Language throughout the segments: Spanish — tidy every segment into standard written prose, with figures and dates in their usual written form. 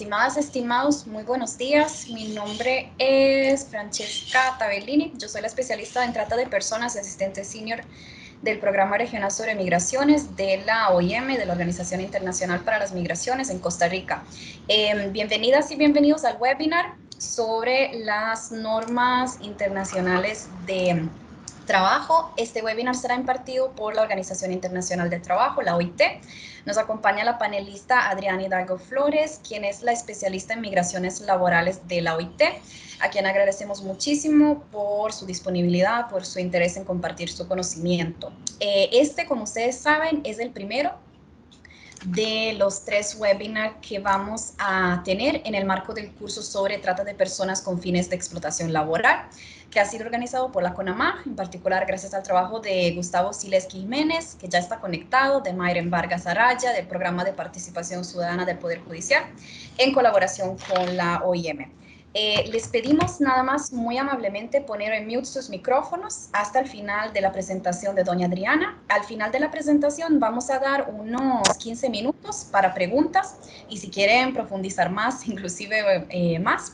Estimadas, estimados, muy buenos días. Mi nombre es Francesca Tabellini. Yo soy la especialista en trata de personas y asistente senior del Programa Regional sobre Migraciones de la OIM, de la Organización Internacional para las Migraciones en Costa Rica. Bienvenidas y bienvenidos al webinar sobre las normas internacionales de trabajo. Este webinar será impartido por la Organización Internacional del Trabajo, la OIT. Nos acompaña la panelista Adriana Hidalgo Flores, quien es la especialista en migraciones laborales de la OIT, a quien agradecemos muchísimo por su disponibilidad, por su interés en compartir su conocimiento. Como ustedes saben, es el primero de los 3 webinars que vamos a tener en el marco del curso sobre trata de personas con fines de explotación laboral, que ha sido organizado por la CONAMAG, en particular gracias al trabajo de Gustavo Sileski Jiménez, que ya está conectado, de Mayren Vargas Araya, del Programa de Participación Ciudadana del Poder Judicial, en colaboración con la OIM. Les pedimos nada más muy amablemente poner en mute sus micrófonos hasta el final de la presentación de doña Adriana. Al final de la presentación vamos a dar unos 15 minutos para preguntas y si quieren profundizar más, inclusive más.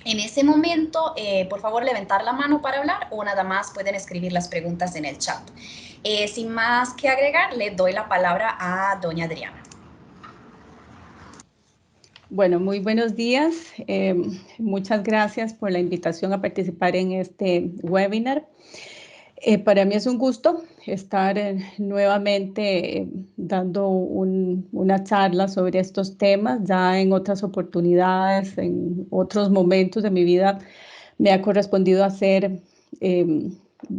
En ese momento, por favor, levantar la mano para hablar o nada más pueden escribir las preguntas en el chat. Sin más que agregar, le doy la palabra a doña Adriana. Bueno, muy buenos días. Muchas gracias por la invitación a participar en este webinar. Para mí es un gusto estar nuevamente dando una charla sobre estos temas. Ya en otras oportunidades, en otros momentos de mi vida, me ha correspondido hacer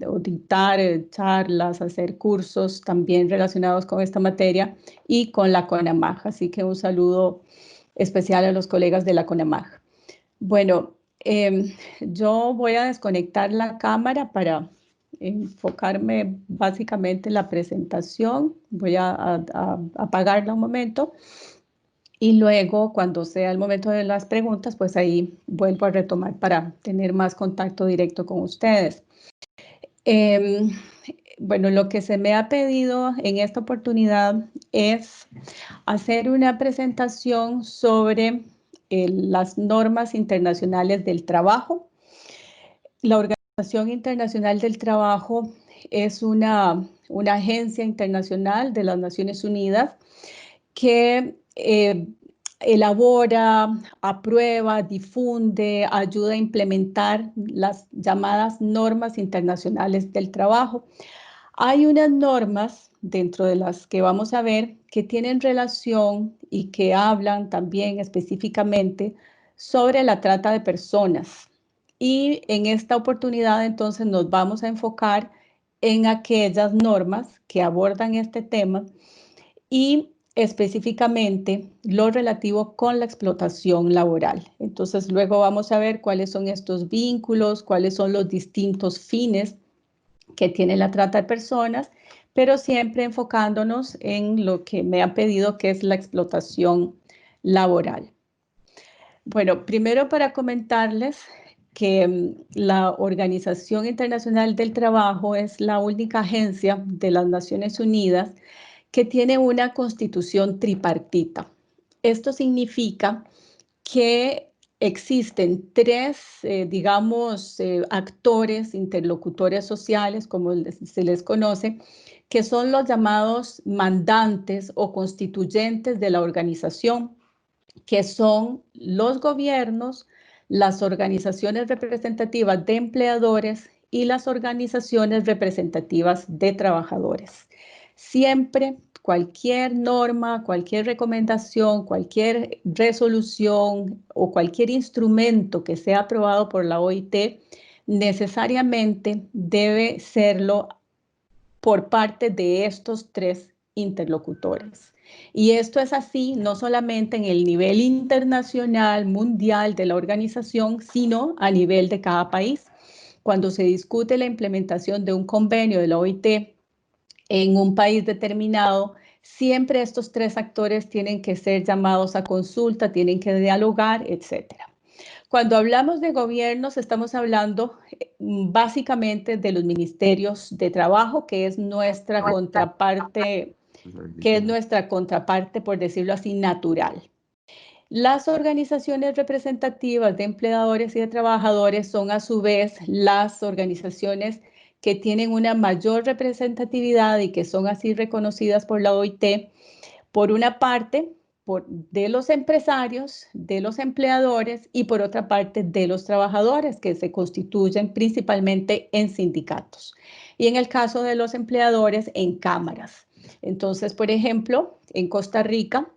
o dictar charlas, hacer cursos también relacionados con esta materia y con la CONAMAG. Así que un saludo especial a los colegas de la CONAMAG. Bueno, yo voy a desconectar la cámara para enfocarme básicamente en la presentación. Voy a apagarla un momento y luego, cuando sea el momento de las preguntas, pues ahí vuelvo a retomar para tener más contacto directo con ustedes. Bueno, lo que se me ha pedido en esta oportunidad es hacer una presentación sobre las normas internacionales del trabajo. La Organización Internacional del Trabajo es una agencia internacional de las Naciones Unidas que elabora, aprueba, difunde, ayuda a implementar las llamadas normas internacionales del trabajo. Hay unas normas dentro de las que vamos a ver que tienen relación y que hablan también específicamente sobre la trata de personas. Y en esta oportunidad entonces nos vamos a enfocar en aquellas normas que abordan este tema y específicamente lo relativo con la explotación laboral. Entonces luego vamos a ver cuáles son estos vínculos, cuáles son los distintos fines que tiene la trata de personas, pero siempre enfocándonos en lo que me han pedido, que es la explotación laboral. Bueno, primero para comentarles que la Organización Internacional del Trabajo es la única agencia de las Naciones Unidas que tiene una constitución tripartita. Esto significa que existen 3, actores, interlocutores sociales, como se les conoce, que son los llamados mandantes o constituyentes de la organización, que son los gobiernos, las organizaciones representativas de empleadores y las organizaciones representativas de trabajadores. Siempre cualquier norma, cualquier recomendación, cualquier resolución o cualquier instrumento que sea aprobado por la OIT necesariamente debe serlo por parte de estos 3 interlocutores. Y esto es así no solamente en el nivel internacional, mundial de la organización, sino a nivel de cada país. Cuando se discute la implementación de un convenio de la OIT en un país determinado, siempre estos 3 actores tienen que ser llamados a consulta, tienen que dialogar, etcétera. Cuando hablamos de gobiernos, estamos hablando básicamente de los ministerios de trabajo, que es nuestra contraparte, por decirlo así, natural. Las organizaciones representativas de empleadores y de trabajadores son a su vez las organizaciones que tienen una mayor representatividad y que son así reconocidas por la OIT, por una parte, de los empresarios, de los empleadores y por otra parte de los trabajadores que se constituyen principalmente en sindicatos. Y en el caso de los empleadores, en cámaras. Entonces, por ejemplo, en Costa Rica,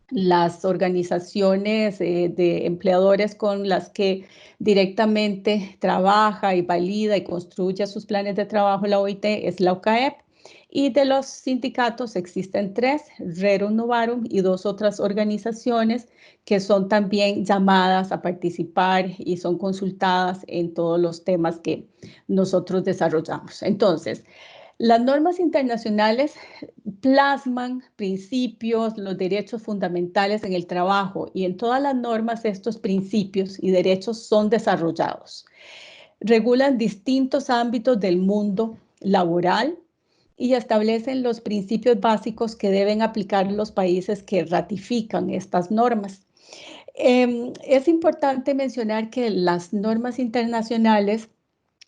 las organizaciones de empleadores con las que directamente trabaja y valida y construye sus planes de trabajo la OIT es la OCAEP. Y de los sindicatos existen 3, Rerum Novarum y 2 otras organizaciones que son también llamadas a participar y son consultadas en todos los temas que nosotros desarrollamos. Entonces, las normas internacionales plasman principios, los derechos fundamentales en el trabajo y en todas las normas estos principios y derechos son desarrollados. Regulan distintos ámbitos del mundo laboral y establecen los principios básicos que deben aplicar los países que ratifican estas normas. Es importante mencionar que las normas internacionales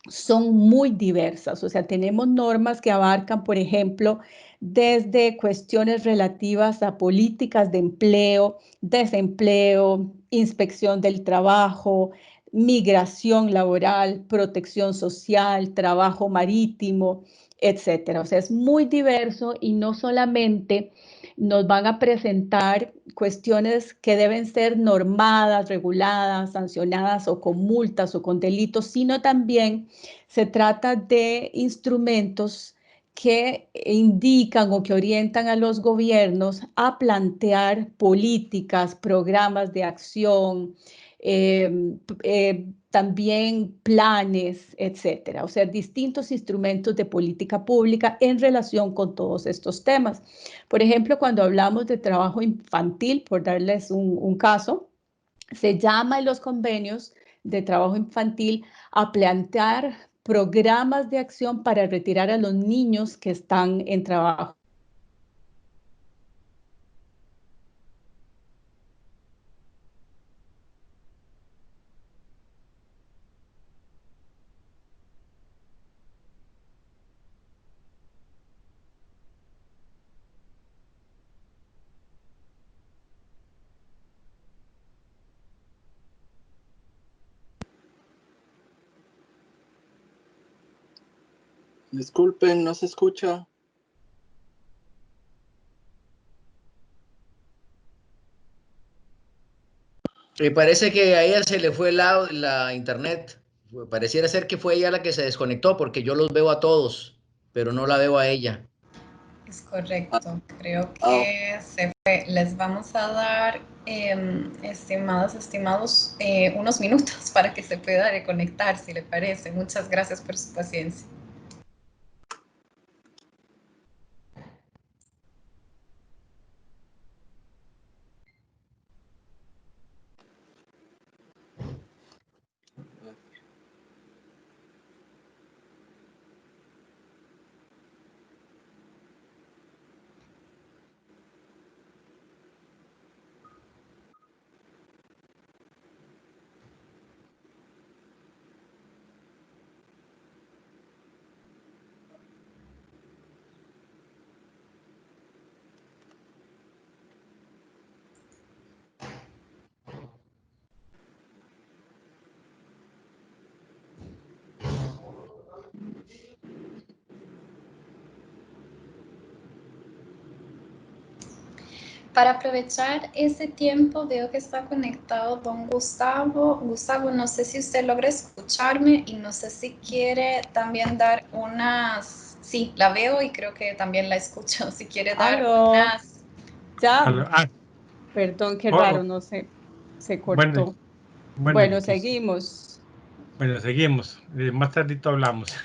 son muy diversas, o sea, tenemos normas que abarcan, por ejemplo, desde cuestiones relativas a políticas de empleo, desempleo, inspección del trabajo, migración laboral, protección social, trabajo marítimo, etcétera. O sea, es muy diverso y no solamente nos van a presentar cuestiones que deben ser normadas, reguladas, sancionadas o con multas o con delitos, sino también se trata de instrumentos que indican o que orientan a los gobiernos a plantear políticas, programas de acción, también planes, etcétera. O sea, distintos instrumentos de política pública en relación con todos estos temas. Por ejemplo, cuando hablamos de trabajo infantil, por darles un caso, se llama en los convenios de trabajo infantil a plantear programas de acción para retirar a los niños que están en trabajo. Disculpen, no se escucha. Me parece que a ella se le fue la internet. Pareciera ser que fue ella la que se desconectó porque yo los veo a todos, pero no la veo a ella. Es correcto, creo que se fue. Les vamos a dar, estimados, unos minutos para que se pueda reconectar, si le parece. Muchas gracias por su paciencia. Para aprovechar ese tiempo, veo que está conectado don Gustavo. Gustavo, no sé si usted logra escucharme y no sé si quiere también dar unas... Sí, la veo y creo que también la escucho. Si quiere dar unas... Ya. Perdón, qué raro, no sé, se cortó. Bueno, seguimos. Bueno, seguimos. Más tardito hablamos.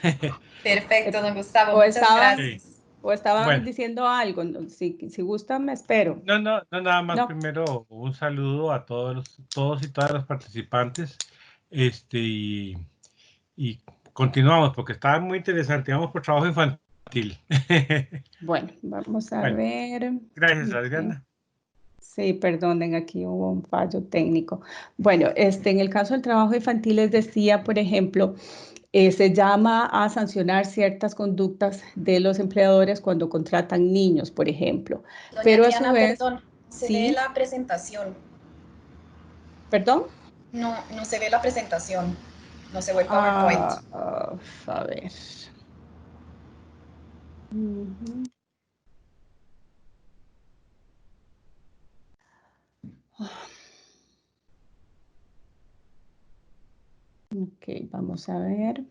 Perfecto, don Gustavo, muchas gracias. O estaban diciendo algo, si gustan me espero. No, nada más. Primero un saludo a todos y todas los participantes. Y continuamos porque estaba muy interesante. Vamos por trabajo infantil. Bueno, vamos a ver. Gracias, Adriana. Sí, perdonen, aquí hubo un fallo técnico. Bueno, en el caso del trabajo infantil les decía, por ejemplo, se llama a sancionar ciertas conductas de los empleadores cuando contratan niños, por ejemplo. Doña Pero a su Diana, vez, perdón, se ve sí, la presentación. perdón. No, no se ve la presentación. No se ve el PowerPoint. A ver. Ujú. Ok, vamos a ver.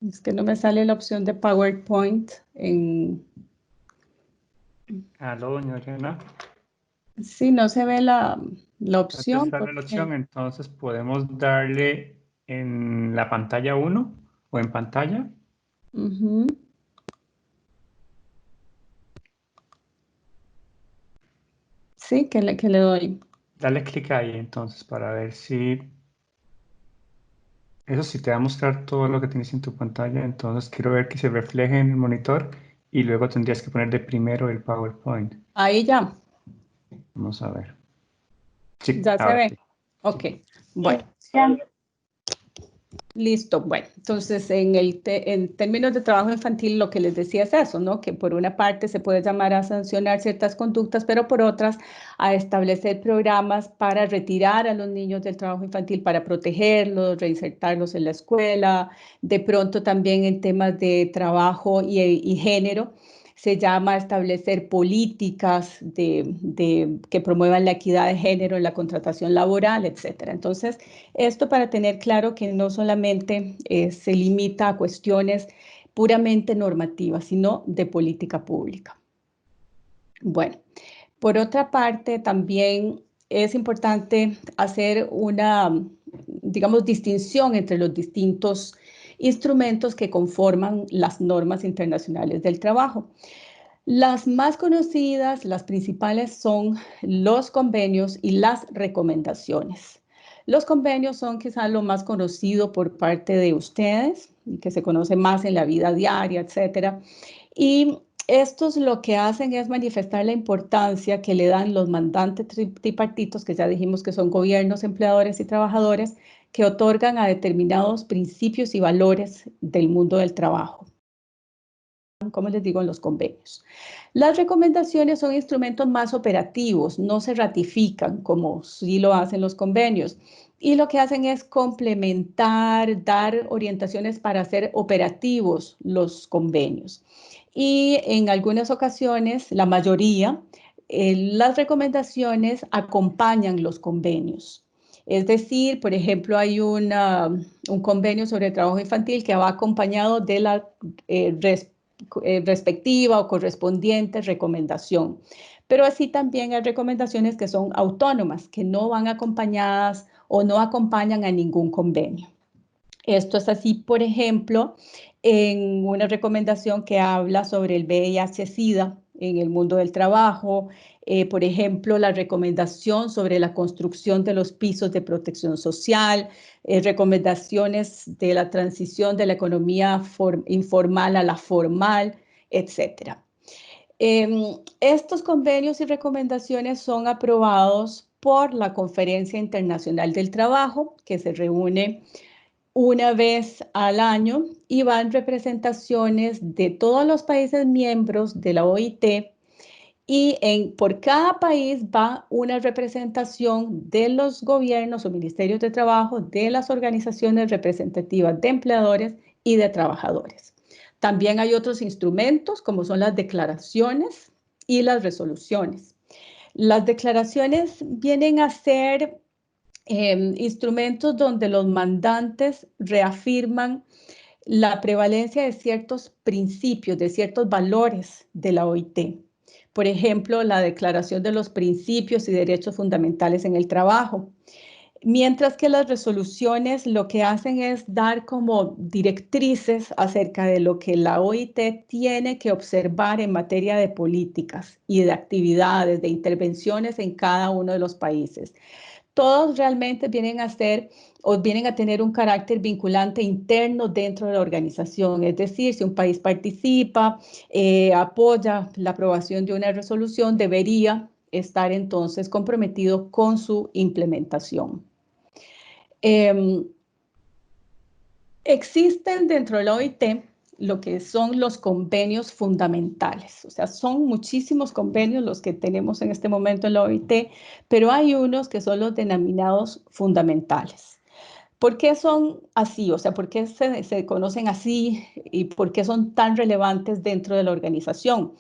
Es que no me sale la opción de PowerPoint en... Aló, doña Diana. Sí, no se ve la opción. Sale la opción, entonces podemos darle en la pantalla 1 o en pantalla. Ujú. Sí, que le doy. Dale clic ahí entonces para ver si... Eso sí te va a mostrar todo lo que tienes en tu pantalla, entonces quiero ver que se refleje en el monitor y luego tendrías que poner de primero el PowerPoint. Ahí ya. Vamos a ver. Sí, Ya se ahora ve. sí. Ok, bueno. Listo, bueno, entonces en términos de trabajo infantil lo que les decía es eso, ¿no? Que por una parte se puede llamar a sancionar ciertas conductas, pero por otras a establecer programas para retirar a los niños del trabajo infantil, para protegerlos, reinsertarlos en la escuela, de pronto también en temas de trabajo y género. Se llama a establecer políticas que promuevan la equidad de género en la contratación laboral, etcétera. Entonces, esto para tener claro que no solamente se limita a cuestiones puramente normativas, sino de política pública. Bueno, por otra parte, también es importante hacer una, digamos, distinción entre los distintos instrumentos que conforman las normas internacionales del trabajo. Las más conocidas, las principales son los convenios y las recomendaciones. Los convenios son quizás lo más conocido por parte de ustedes y que se conoce más en la vida diaria, etcétera. Y estos lo que hacen es manifestar la importancia que le dan los mandantes tripartitos, que ya dijimos que son gobiernos, empleadores y trabajadores, que otorgan a determinados principios y valores del mundo del trabajo, como les digo, en los convenios. Las recomendaciones son instrumentos más operativos, no se ratifican como sí lo hacen los convenios. Y lo que hacen es complementar, dar orientaciones para hacer operativos los convenios. Y en algunas ocasiones, la mayoría, las recomendaciones acompañan los convenios. Es decir, por ejemplo, hay un convenio sobre trabajo infantil que va acompañado de la respectiva o correspondiente recomendación. Pero así también hay recomendaciones que son autónomas, que no van acompañadas o no acompañan a ningún convenio. Esto es así, por ejemplo, en una recomendación que habla sobre el VIH-Sida en el mundo del trabajo, por ejemplo, la recomendación sobre la construcción de los pisos de protección social, recomendaciones de la transición de la economía informal a la formal, etc. Estos convenios y recomendaciones son aprobados por la Conferencia Internacional del Trabajo, que se reúne una vez al año y van representaciones de todos los países miembros de la OIT y por cada país va una representación de los gobiernos o ministerios de trabajo, de las organizaciones representativas de empleadores y de trabajadores. También hay otros instrumentos como son las declaraciones y las resoluciones. Las declaraciones vienen a ser instrumentos donde los mandantes reafirman la prevalencia de ciertos principios, de ciertos valores de la OIT. Por ejemplo, la Declaración de los Principios y Derechos Fundamentales en el Trabajo. Mientras que las resoluciones lo que hacen es dar como directrices acerca de lo que la OIT tiene que observar en materia de políticas y de actividades, de intervenciones en cada uno de los países. todos realmente vienen a ser o vienen a tener un carácter vinculante interno dentro de la organización. Es decir, si un país participa, apoya la aprobación de una resolución, debería estar entonces comprometido con su implementación. Existen dentro de la OIT lo que son los convenios fundamentales. O sea, son muchísimos convenios los que tenemos en este momento en la OIT, pero hay unos que son los denominados fundamentales. ¿Por qué son así? O sea, ¿por qué se conocen así y por qué son tan relevantes dentro de la organización?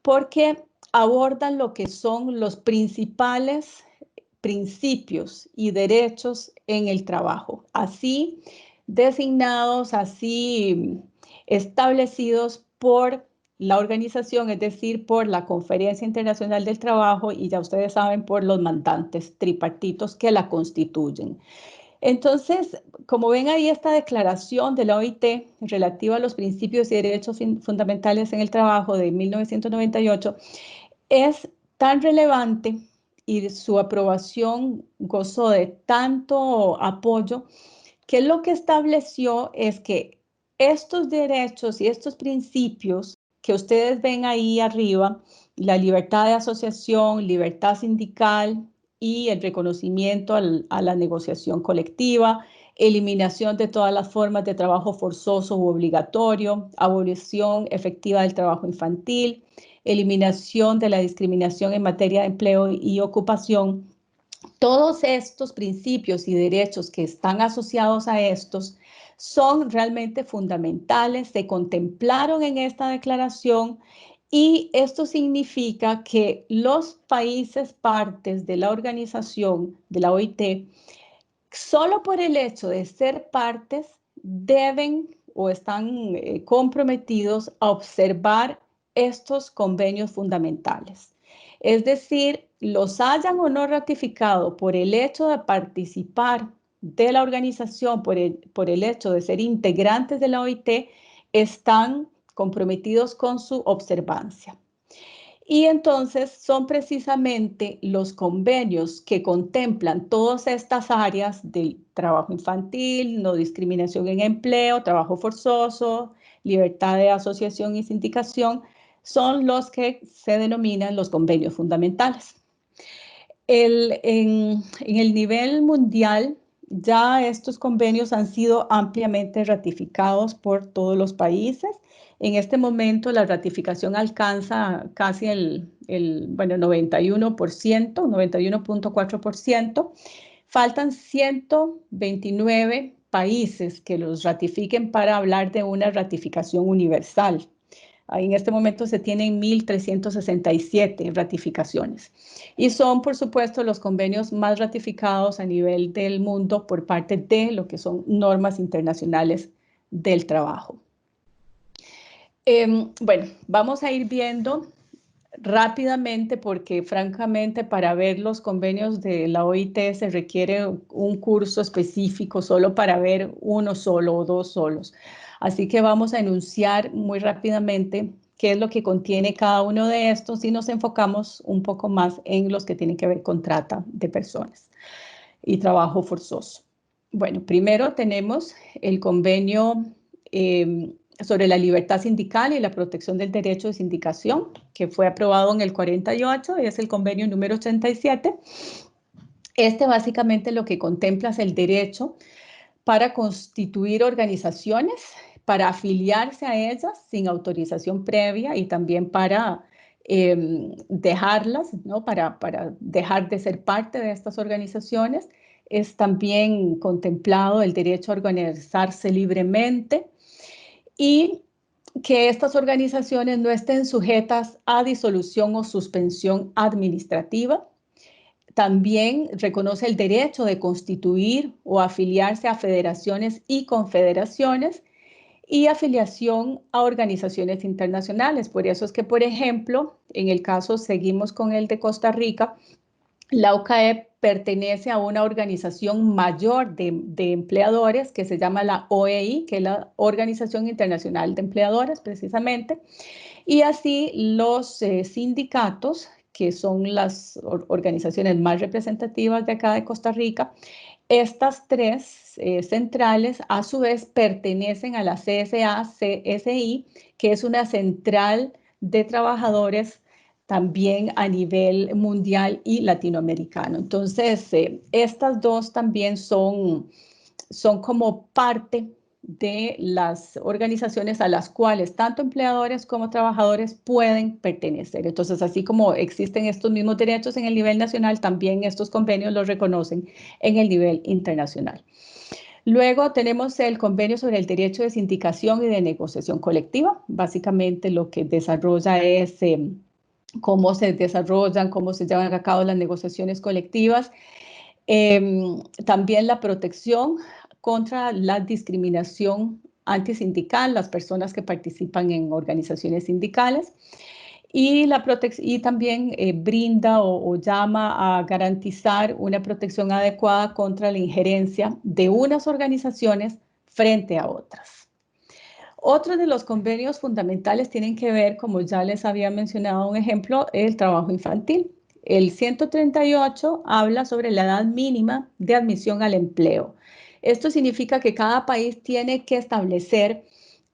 Porque abordan lo que son los principales principios y derechos en el trabajo, así designados, así establecidos por la organización, es decir, por la Conferencia Internacional del Trabajo y ya ustedes saben, por los mandantes tripartitos que la constituyen. Entonces, como ven ahí esta declaración de la OIT relativa a los principios y derechos fundamentales en el trabajo de 1998 es tan relevante y su aprobación gozó de tanto apoyo que lo que estableció es que estos derechos y estos principios que ustedes ven ahí arriba, la libertad de asociación, libertad sindical y el reconocimiento a la negociación colectiva, eliminación de todas las formas de trabajo forzoso u obligatorio, abolición efectiva del trabajo infantil, eliminación de la discriminación en materia de empleo y ocupación. Todos estos principios y derechos que están asociados a estos son realmente fundamentales, se contemplaron en esta declaración y esto significa que los países partes de la organización de la OIT, solo por el hecho de ser partes, deben o están comprometidos a observar estos convenios fundamentales. Es decir, los hayan o no ratificado por el hecho de participar de la organización, por el hecho de ser integrantes de la OIT, están comprometidos con su observancia. Y entonces son precisamente los convenios que contemplan todas estas áreas del trabajo infantil, no discriminación en empleo, trabajo forzoso, libertad de asociación y sindicación, son los que se denominan los convenios fundamentales. En el nivel mundial, ya estos convenios han sido ampliamente ratificados por todos los países. En este momento la ratificación alcanza casi el 91%, 91.4%. Faltan 129 países que los ratifiquen para hablar de una ratificación universal. En este momento se tienen 1.367 ratificaciones y son, por supuesto, los convenios más ratificados a nivel del mundo por parte de lo que son normas internacionales del trabajo. Bueno, vamos a ir viendo rápidamente porque, francamente, para ver los convenios de la OIT se requiere un curso específico solo para ver uno solo o dos solos. Así que vamos a enunciar muy rápidamente qué es lo que contiene cada uno de estos y nos enfocamos un poco más en los que tienen que ver con trata de personas y trabajo forzoso. Bueno, primero tenemos el convenio sobre la libertad sindical y la protección del derecho de sindicación, que fue aprobado en el 48 y es el convenio número 87. Este básicamente lo que contempla es el derecho para constituir organizaciones, para afiliarse a ellas sin autorización previa y también para dejarlas, ¿no? Para dejar de ser parte de estas organizaciones. Es también contemplado el derecho a organizarse libremente y que estas organizaciones no estén sujetas a disolución o suspensión administrativa. También reconoce el derecho de constituir o afiliarse a federaciones y confederaciones y afiliación a organizaciones internacionales. Por eso es que, por ejemplo, en el caso, seguimos con el de Costa Rica, la OCAE pertenece a una organización mayor de empleadores que se llama la OEI, que es la Organización Internacional de Empleadores, precisamente. Y así los sindicatos que son las organizaciones más representativas de acá de Costa Rica. Estas tres centrales a su vez pertenecen a la CSA-CSI, que es una central de trabajadores también a nivel mundial y latinoamericano. Entonces, estas dos también son como parte de las organizaciones a las cuales tanto empleadores como trabajadores pueden pertenecer. Entonces, así como existen estos mismos derechos en el nivel nacional, también estos convenios los reconocen en el nivel internacional. Luego tenemos el convenio sobre el derecho de sindicación y de negociación colectiva. Básicamente lo que desarrolla es cómo se desarrollan, cómo se llevan a cabo las negociaciones colectivas. También la protección contra la discriminación antisindical, las personas que participan en organizaciones sindicales. Y también brinda o llama a garantizar una protección adecuada contra la injerencia de unas organizaciones frente a otras. Otros de los convenios fundamentales tienen que ver, como ya les había mencionado un ejemplo, el trabajo infantil. El 138 habla sobre la edad mínima de admisión al empleo. Esto significa que cada país tiene que establecer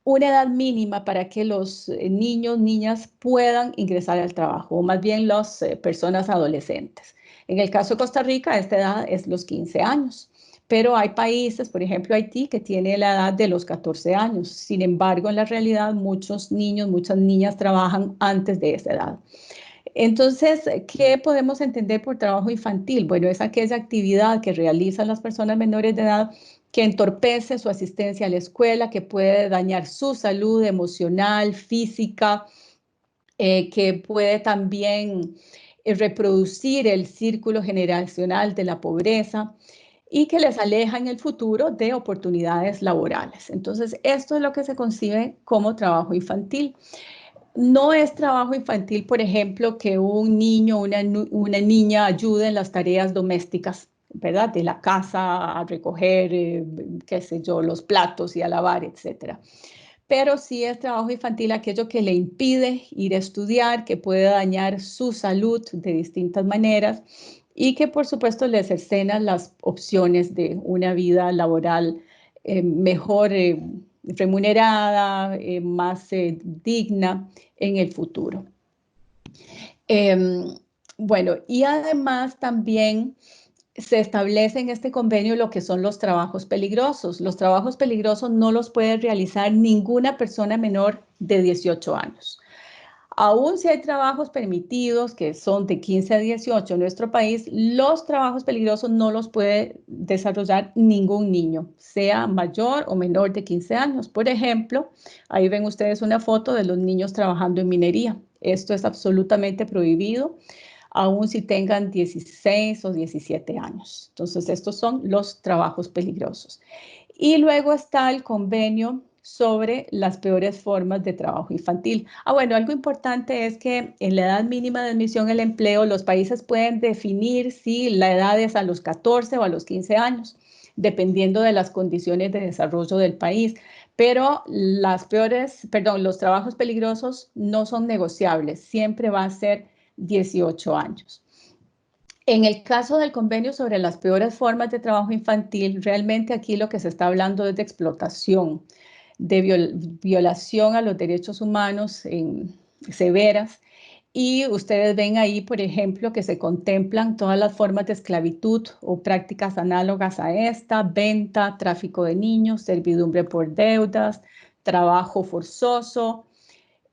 una edad mínima para que los niños, niñas puedan ingresar al trabajo, o más bien las personas adolescentes. En el caso de Costa Rica, esta edad es los 15 años. Pero hay países, por ejemplo Haití, que tiene la edad de los 14 años. Sin embargo, en la realidad, muchos niños, muchas niñas trabajan antes de esa edad. Entonces, ¿qué podemos entender por trabajo infantil? Bueno, es aquella actividad que realizan las personas menores de edad que entorpece su asistencia a la escuela, que puede dañar su salud emocional, física, que puede también reproducir el círculo generacional de la pobreza y que les aleja en el futuro de oportunidades laborales. Entonces, esto es lo que se concibe como trabajo infantil. No es trabajo infantil, por ejemplo, que un niño o una niña ayude en las tareas domésticas, ¿verdad? De la casa, a recoger, qué sé yo, los platos y a lavar, etcétera. Pero sí es trabajo infantil aquello que le impide ir a estudiar, que puede dañar su salud de distintas maneras y que por supuesto le cercenan las opciones de una vida laboral mejor remunerada, más digna en el futuro. Bueno, y además también se establece en este convenio lo que son los trabajos peligrosos. Los trabajos peligrosos no los puede realizar ninguna persona menor de 18 años. Aún si hay trabajos permitidos que son de 15 a 18 en nuestro país, los trabajos peligrosos no los puede desarrollar ningún niño, sea mayor o menor de 15 años. Por ejemplo, ahí ven ustedes una foto de los niños trabajando en minería. Esto es absolutamente prohibido, aún si tengan 16 o 17 años. Entonces, estos son los trabajos peligrosos. Y luego está el convenio sobre las peores formas de trabajo infantil. Bueno, algo importante es que en la edad mínima de admisión al empleo, los países pueden definir si la edad es a los 14 o a los 15 años, dependiendo de las condiciones de desarrollo del país. Pero los trabajos peligrosos no son negociables, siempre va a ser 18 años. En el caso del convenio sobre las peores formas de trabajo infantil, realmente aquí lo que se está hablando es de explotación, de violación a los derechos humanos severas. Y ustedes ven ahí, por ejemplo, que se contemplan todas las formas de esclavitud o prácticas análogas a esta: venta, tráfico de niños, servidumbre por deudas, trabajo forzoso,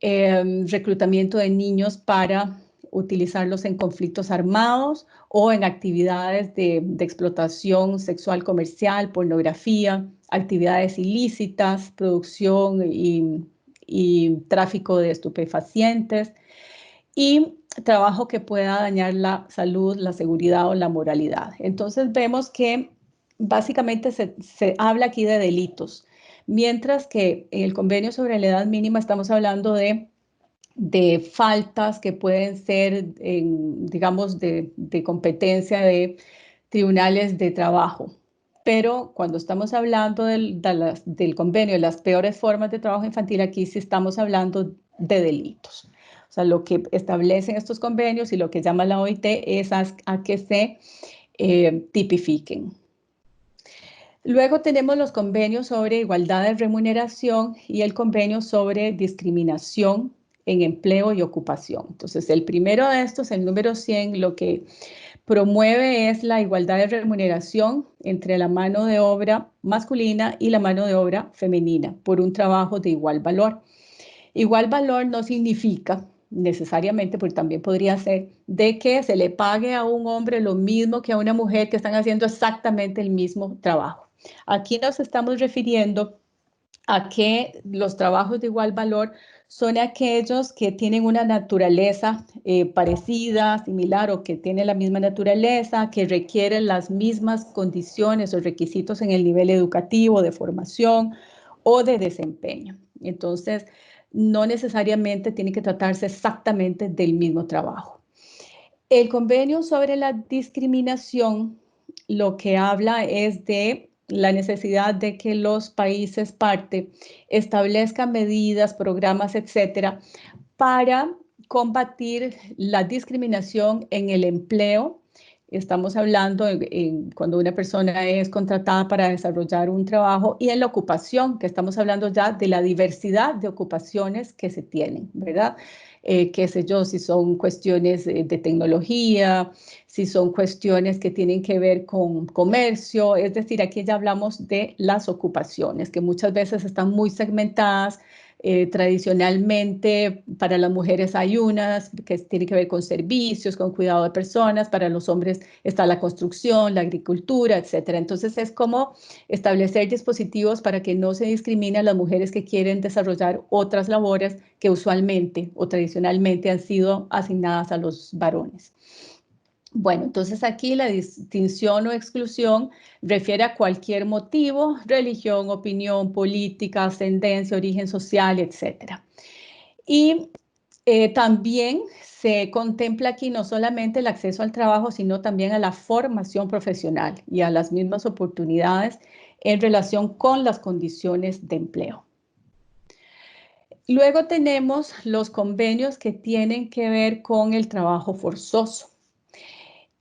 reclutamiento de niños para utilizarlos en conflictos armados o en actividades de explotación sexual comercial, pornografía, actividades ilícitas, producción y tráfico de estupefacientes, y trabajo que pueda dañar la salud, la seguridad o la moralidad. Entonces vemos que básicamente se habla aquí de delitos, mientras que en el convenio sobre la edad mínima estamos hablando de faltas que pueden ser, digamos, de competencia de tribunales de trabajo. Pero cuando estamos hablando del convenio de las peores formas de trabajo infantil, aquí sí estamos hablando de delitos. O sea, lo que establecen estos convenios y lo que llama la OIT es a que se tipifiquen. Luego tenemos los convenios sobre igualdad de remuneración y el convenio sobre discriminación en empleo y ocupación. Entonces, el primero de estos, el número 100, lo que promueve es la igualdad de remuneración entre la mano de obra masculina y la mano de obra femenina por un trabajo de igual valor. Igual valor no significa necesariamente, porque también podría ser, de que se le pague a un hombre lo mismo que a una mujer que están haciendo exactamente el mismo trabajo. Aquí nos estamos refiriendo a que los trabajos de igual valor son aquellos que tienen una naturaleza parecida, similar o que tienen la misma naturaleza, que requieren las mismas condiciones o requisitos en el nivel educativo, de formación o de desempeño. Entonces, no necesariamente tiene que tratarse exactamente del mismo trabajo. El convenio sobre la discriminación lo que habla es de la necesidad de que los países parte establezcan medidas, programas, etcétera, para combatir la discriminación en el empleo. Estamos hablando cuando una persona es contratada para desarrollar un trabajo y en la ocupación, que estamos hablando ya de la diversidad de ocupaciones que se tienen, ¿verdad? Qué sé yo, si son cuestiones de tecnología, si son cuestiones que tienen que ver con comercio, es decir, aquí ya hablamos de las ocupaciones, que muchas veces están muy segmentadas. Tradicionalmente para las mujeres hay unas que tienen que ver con servicios, con cuidado de personas, para los hombres está la construcción, la agricultura, etcétera. Entonces es como establecer dispositivos para que no se discrimine a las mujeres que quieren desarrollar otras labores que usualmente o tradicionalmente han sido asignadas a los varones. Bueno, entonces aquí la distinción o exclusión refiere a cualquier motivo, religión, opinión, política, ascendencia, origen social, etc. Y también se contempla aquí no solamente el acceso al trabajo, sino también a la formación profesional y a las mismas oportunidades en relación con las condiciones de empleo. Luego tenemos los convenios que tienen que ver con el trabajo forzoso.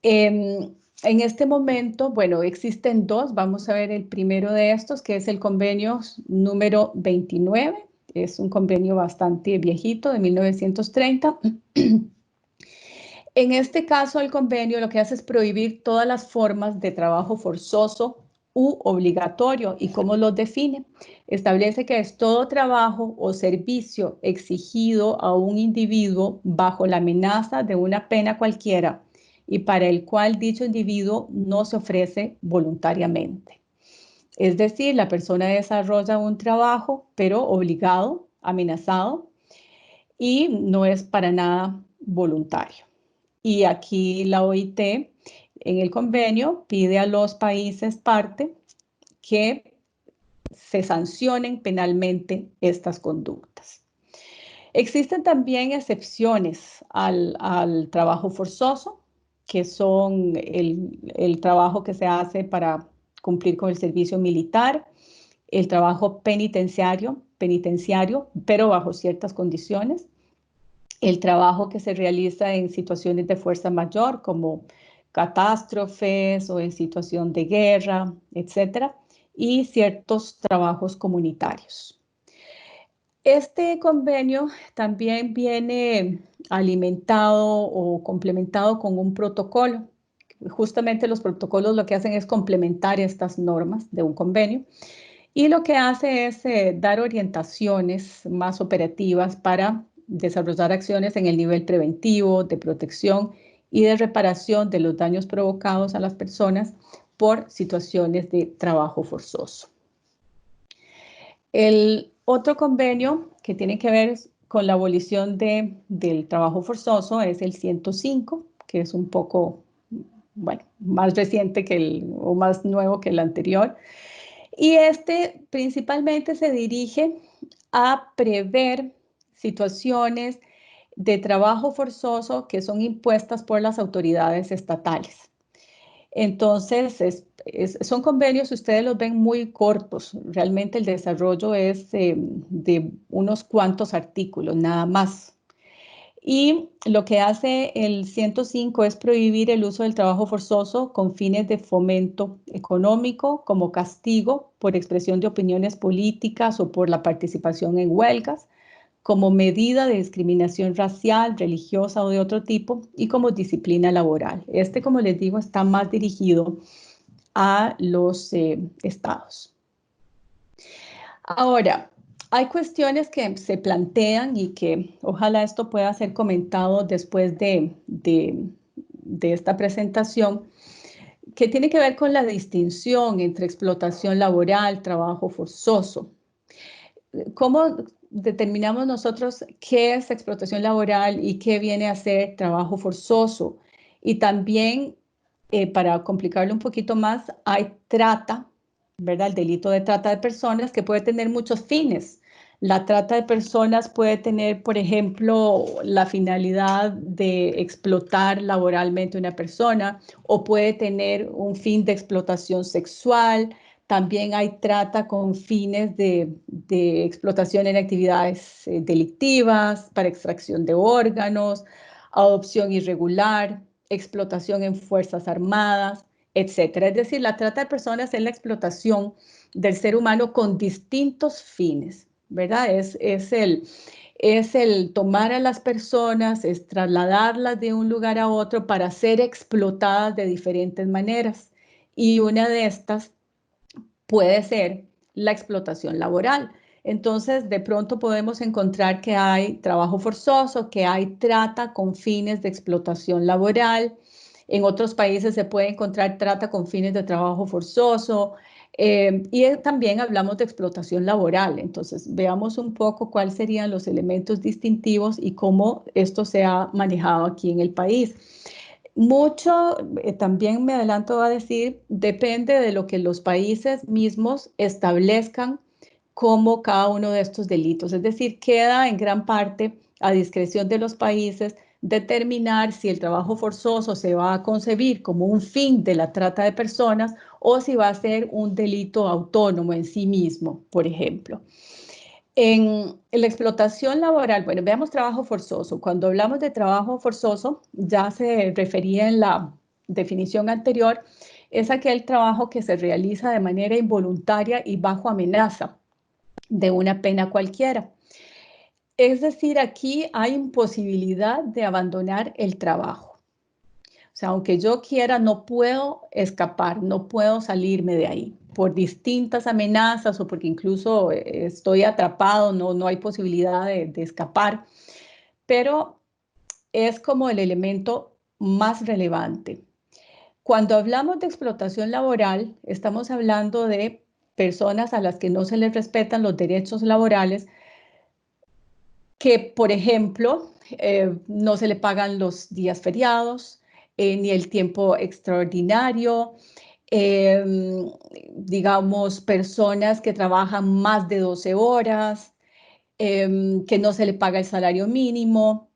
En este momento, bueno, existen dos. Vamos a ver el primero de estos, que es el convenio número 29. Es un convenio bastante viejito, de 1930. En este caso, el convenio lo que hace es prohibir todas las formas de trabajo forzoso u obligatorio. ¿Y cómo lo define? Establece que es todo trabajo o servicio exigido a un individuo bajo la amenaza de una pena cualquiera y para el cual dicho individuo no se ofrece voluntariamente. Es decir, la persona desarrolla un trabajo, pero obligado, amenazado, y no es para nada voluntario. Y aquí la OIT, en el convenio, pide a los países parte que se sancionen penalmente estas conductas. Existen también excepciones al trabajo forzoso, que son el trabajo que se hace para cumplir con el servicio militar, el trabajo penitenciario, pero bajo ciertas condiciones, el trabajo que se realiza en situaciones de fuerza mayor, como catástrofes o en situación de guerra, etcétera, y ciertos trabajos comunitarios. Este convenio también viene alimentado o complementado con un protocolo. Justamente los protocolos lo que hacen es complementar estas normas de un convenio y lo que hace es dar orientaciones más operativas para desarrollar acciones en el nivel preventivo, de protección y de reparación de los daños provocados a las personas por situaciones de trabajo forzoso. El otro convenio que tiene que ver con la abolición del trabajo forzoso es el 105, que es un poco, bueno, más reciente o más nuevo que el anterior. Y este principalmente se dirige a prever situaciones de trabajo forzoso que son impuestas por las autoridades estatales. Entonces, son convenios, ustedes los ven muy cortos. Realmente el desarrollo es de unos cuantos artículos, nada más. Y lo que hace el 105 es prohibir el uso del trabajo forzoso con fines de fomento económico, como castigo por expresión de opiniones políticas o por la participación en huelgas, como medida de discriminación racial, religiosa o de otro tipo, y como disciplina laboral. Este, como les digo, está más dirigido a los estados. Ahora, hay cuestiones que se plantean y que ojalá esto pueda ser comentado después de esta presentación, que tiene que ver con la distinción entre explotación laboral, trabajo forzoso. ¿Cómo determinamos nosotros qué es explotación laboral y qué viene a ser trabajo forzoso? Y también, para complicarlo un poquito más, hay trata, ¿verdad? El delito de trata de personas que puede tener muchos fines. La trata de personas puede tener, por ejemplo, la finalidad de explotar laboralmente a una persona, o puede tener un fin de explotación sexual. También hay trata con fines de explotación en actividades delictivas, para extracción de órganos, adopción irregular, explotación en fuerzas armadas, etcétera. Es decir, la trata de personas es la explotación del ser humano con distintos fines, ¿verdad? Es el tomar a las personas, es trasladarlas de un lugar a otro para ser explotadas de diferentes maneras. Y una de estas puede ser la explotación laboral. Entonces, de pronto podemos encontrar que hay trabajo forzoso, que hay trata con fines de explotación laboral. En otros países se puede encontrar trata con fines de trabajo forzoso. Y también hablamos de explotación laboral. Entonces, veamos un poco cuáles serían los elementos distintivos y cómo esto se ha manejado aquí en el país. Mucho, también me adelanto a decir, depende de lo que los países mismos establezcan como cada uno de estos delitos. Es decir, queda en gran parte a discreción de los países determinar si el trabajo forzoso se va a concebir como un fin de la trata de personas o si va a ser un delito autónomo en sí mismo, por ejemplo. En la explotación laboral, bueno, veamos trabajo forzoso. Cuando hablamos de trabajo forzoso, ya se refería en la definición anterior, es aquel trabajo que se realiza de manera involuntaria y bajo amenaza de una pena cualquiera. Es decir, aquí hay imposibilidad de abandonar el trabajo. O sea, aunque yo quiera, no puedo escapar, no puedo salirme de ahí por distintas amenazas o porque incluso estoy atrapado, no hay posibilidad de escapar. Pero es como el elemento más relevante. Cuando hablamos de explotación laboral, estamos hablando de personas a las que no se les respetan los derechos laborales, que, por ejemplo, no se le pagan los días feriados, ni el tiempo extraordinario, digamos, personas que trabajan más de 12 horas, que no se le paga el salario mínimo,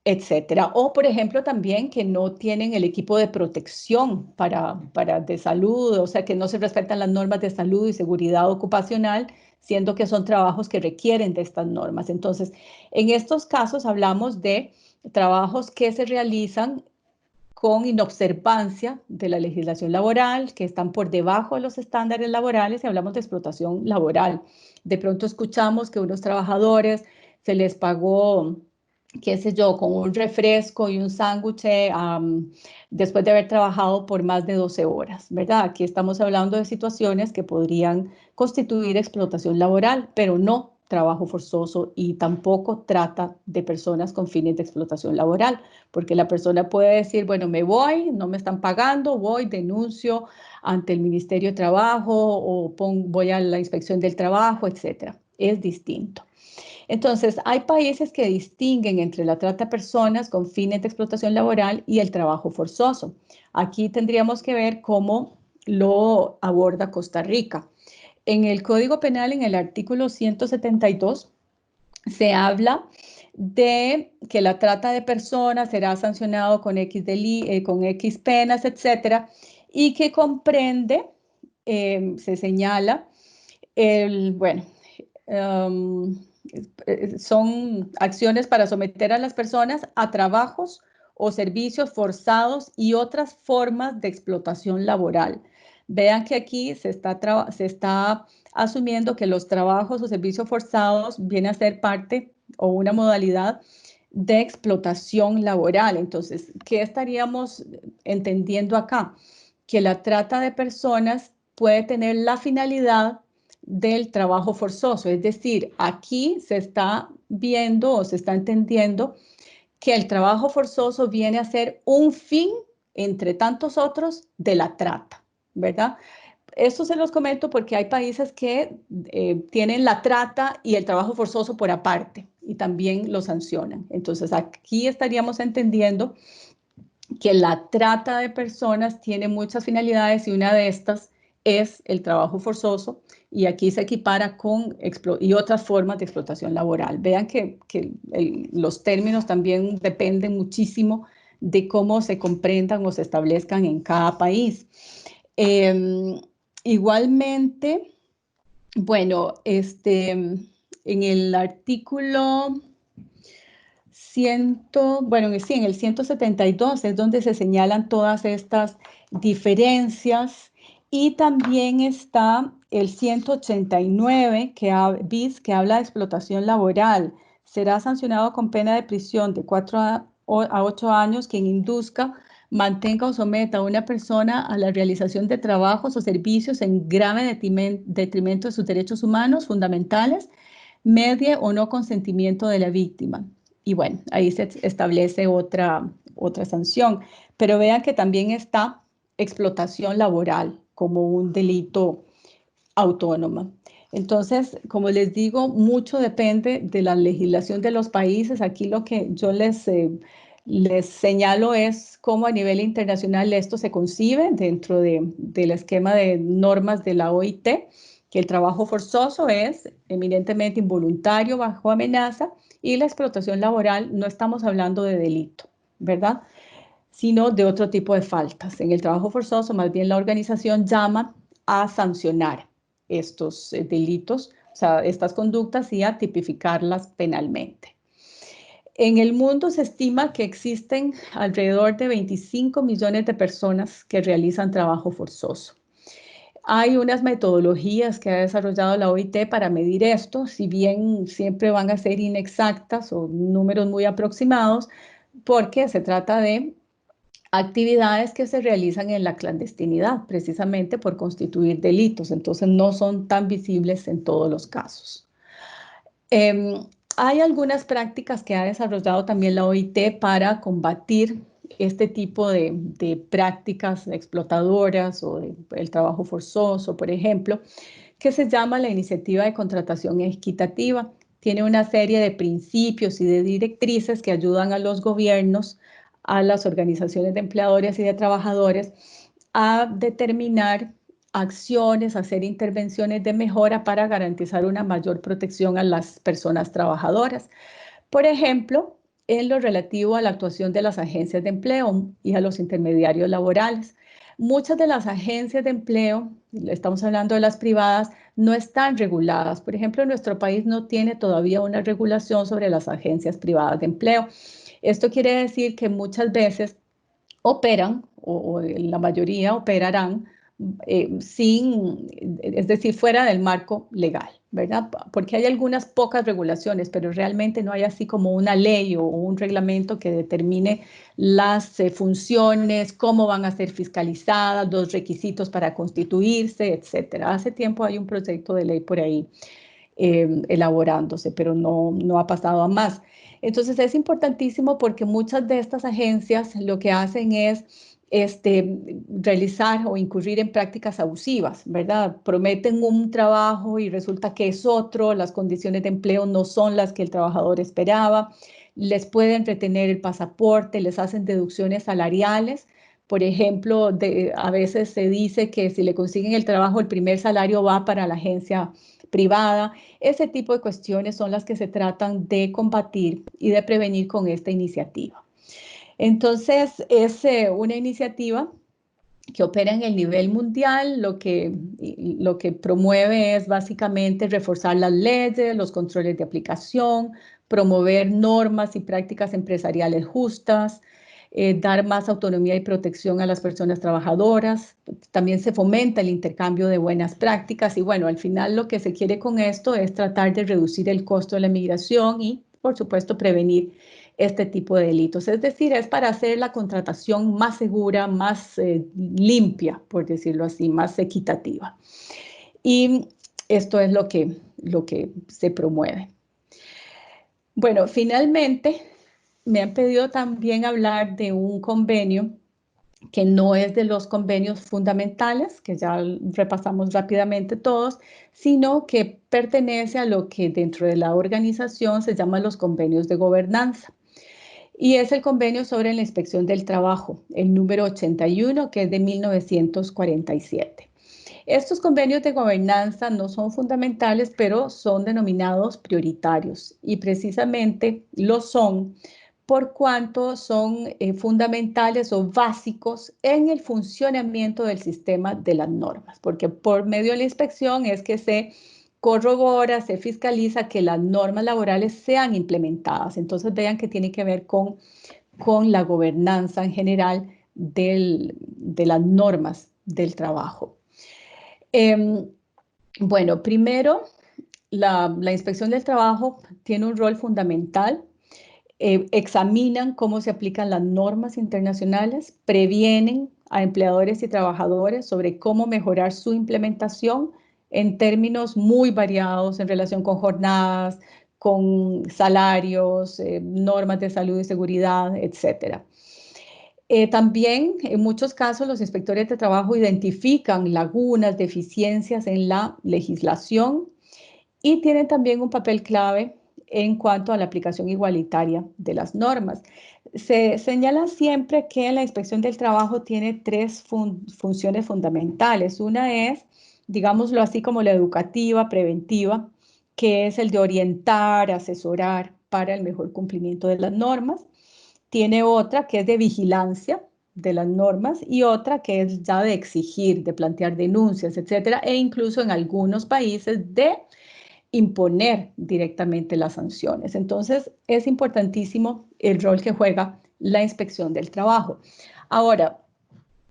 etcétera. O, por ejemplo, también que no tienen el equipo de protección de salud, o sea, que no se respetan las normas de salud y seguridad ocupacional, siendo que son trabajos que requieren de estas normas. Entonces, en estos casos hablamos de trabajos que se realizan con inobservancia de la legislación laboral, que están por debajo de los estándares laborales, y hablamos de explotación laboral. De pronto escuchamos que unos trabajadores se les pagó, qué sé yo, con un refresco y un sándwich después de haber trabajado por más de 12 horas, ¿verdad? Aquí estamos hablando de situaciones que podrían constituir explotación laboral, pero no trabajo forzoso y tampoco trata de personas con fines de explotación laboral, porque la persona puede decir, bueno, me voy, no me están pagando, voy, denuncio ante el Ministerio de Trabajo o voy a la inspección del trabajo, etcétera. Es distinto. Entonces, hay países que distinguen entre la trata de personas con fines de explotación laboral y el trabajo forzoso. Aquí tendríamos que ver cómo lo aborda Costa Rica. En el Código Penal, en el artículo 172, se habla de que la trata de personas será sancionado con X penas, etcétera, y que comprende, se señala, son acciones para someter a las personas a trabajos o servicios forzados y otras formas de explotación laboral. Vean que aquí se está asumiendo que los trabajos o servicios forzados vienen a ser parte o una modalidad de explotación laboral. Entonces, ¿qué estaríamos entendiendo acá? Que la trata de personas puede tener la finalidad del trabajo forzoso. Es decir, aquí se está viendo o se está entendiendo que el trabajo forzoso viene a ser un fin, entre tantos otros, de la trata, ¿verdad? Esto se los comento porque hay países que tienen la trata y el trabajo forzoso por aparte y también lo sancionan. Entonces, aquí estaríamos entendiendo que la trata de personas tiene muchas finalidades y una de estas es el trabajo forzoso y aquí se equipara con y otras formas de explotación laboral. Vean que los términos también dependen muchísimo de cómo se comprendan o se establezcan en cada país. Igualmente, bueno, en el artículo en el 172 es donde se señalan todas estas diferencias y también está el 189 que habla de explotación laboral. Será sancionado con pena de prisión de 4 a 8 años quien induzca, mantenga o someta a una persona a la realización de trabajos o servicios en grave detrimento de sus derechos humanos fundamentales, medie o no consentimiento de la víctima. Y bueno, ahí se establece otra sanción. Pero vean que también está explotación laboral como un delito autónomo. Entonces, como les digo, mucho depende de la legislación de los países. Aquí lo que yo les señalo es cómo a nivel internacional esto se concibe dentro del esquema de normas de la OIT, que el trabajo forzoso es eminentemente involuntario bajo amenaza y la explotación laboral no estamos hablando de delito, ¿verdad? Sino de otro tipo de faltas. En el trabajo forzoso, más bien la organización llama a sancionar estos delitos, o sea, estas conductas y a tipificarlas penalmente. En el mundo se estima que existen alrededor de 25 millones de personas que realizan trabajo forzoso. Hay unas metodologías que ha desarrollado la OIT para medir esto, si bien siempre van a ser inexactas o números muy aproximados, porque se trata de actividades que se realizan en la clandestinidad, precisamente por constituir delitos, entonces no son tan visibles en todos los casos. Hay algunas prácticas que ha desarrollado también la OIT para combatir este tipo de prácticas explotadoras o el trabajo forzoso, por ejemplo, que se llama la Iniciativa de Contratación Equitativa. Tiene una serie de principios y de directrices que ayudan a los gobiernos, a las organizaciones de empleadores y de trabajadores a determinar acciones, hacer intervenciones de mejora para garantizar una mayor protección a las personas trabajadoras. Por ejemplo, en lo relativo a la actuación de las agencias de empleo y a los intermediarios laborales. Muchas de las agencias de empleo, estamos hablando de las privadas, no están reguladas. Por ejemplo, nuestro país no tiene todavía una regulación sobre las agencias privadas de empleo. Esto quiere decir que muchas veces operan, o la mayoría operarán, es decir, fuera del marco legal, ¿verdad? Porque hay algunas pocas regulaciones, pero realmente no hay así como una ley o un reglamento que determine las funciones, cómo van a ser fiscalizadas, los requisitos para constituirse, etcétera. Hace tiempo hay un proyecto de ley por ahí elaborándose, pero no ha pasado a más. Entonces es importantísimo porque muchas de estas agencias lo que hacen es realizar o incurrir en prácticas abusivas, ¿verdad? Prometen un trabajo y resulta que es otro, las condiciones de empleo no son las que el trabajador esperaba, les pueden retener el pasaporte, les hacen deducciones salariales. Por ejemplo, a veces se dice que si le consiguen el trabajo, el primer salario va para la agencia privada. Ese tipo de cuestiones son las que se tratan de combatir y de prevenir con esta iniciativa. Entonces, es una iniciativa que opera en el nivel mundial, lo que promueve es básicamente reforzar las leyes, los controles de aplicación, promover normas y prácticas empresariales justas, dar más autonomía y protección a las personas trabajadoras. También se fomenta el intercambio de buenas prácticas y bueno, al final lo que se quiere con esto es tratar de reducir el costo de la migración y, por supuesto, prevenir este tipo de delitos. Es decir, es para hacer la contratación más segura, más limpia, por decirlo así, más equitativa. Y esto es lo que se promueve. Bueno, finalmente, me han pedido también hablar de un convenio que no es de los convenios fundamentales, que ya repasamos rápidamente todos, sino que pertenece a lo que dentro de la organización se llaman los convenios de gobernanza. Y es el convenio sobre la inspección del trabajo, el número 81, que es de 1947. Estos convenios de gobernanza no son fundamentales, pero son denominados prioritarios y precisamente lo son por cuanto son fundamentales o básicos en el funcionamiento del sistema de las normas, porque por medio de la inspección es que se corrobora, se fiscaliza que las normas laborales sean implementadas. Entonces vean que tiene que ver con la gobernanza en general de las normas del trabajo. Bueno, primero, la inspección del trabajo tiene un rol fundamental. Examinan cómo se aplican las normas internacionales, previenen a empleadores y trabajadores sobre cómo mejorar su implementación en términos muy variados en relación con jornadas, con salarios, normas de salud y seguridad, etc. También, en muchos casos, los inspectores de trabajo identifican lagunas, deficiencias en la legislación y tienen también un papel clave en cuanto a la aplicación igualitaria de las normas. Se señala siempre que la inspección del trabajo tiene tres funciones fundamentales. Una es, digámoslo así, como la educativa, preventiva, que es el de orientar, asesorar para el mejor cumplimiento de las normas. Tiene otra que es de vigilancia de las normas y otra que es ya de exigir, de plantear denuncias, etcétera, e incluso en algunos países de imponer directamente las sanciones. Entonces, es importantísimo el rol que juega la inspección del trabajo. Ahora,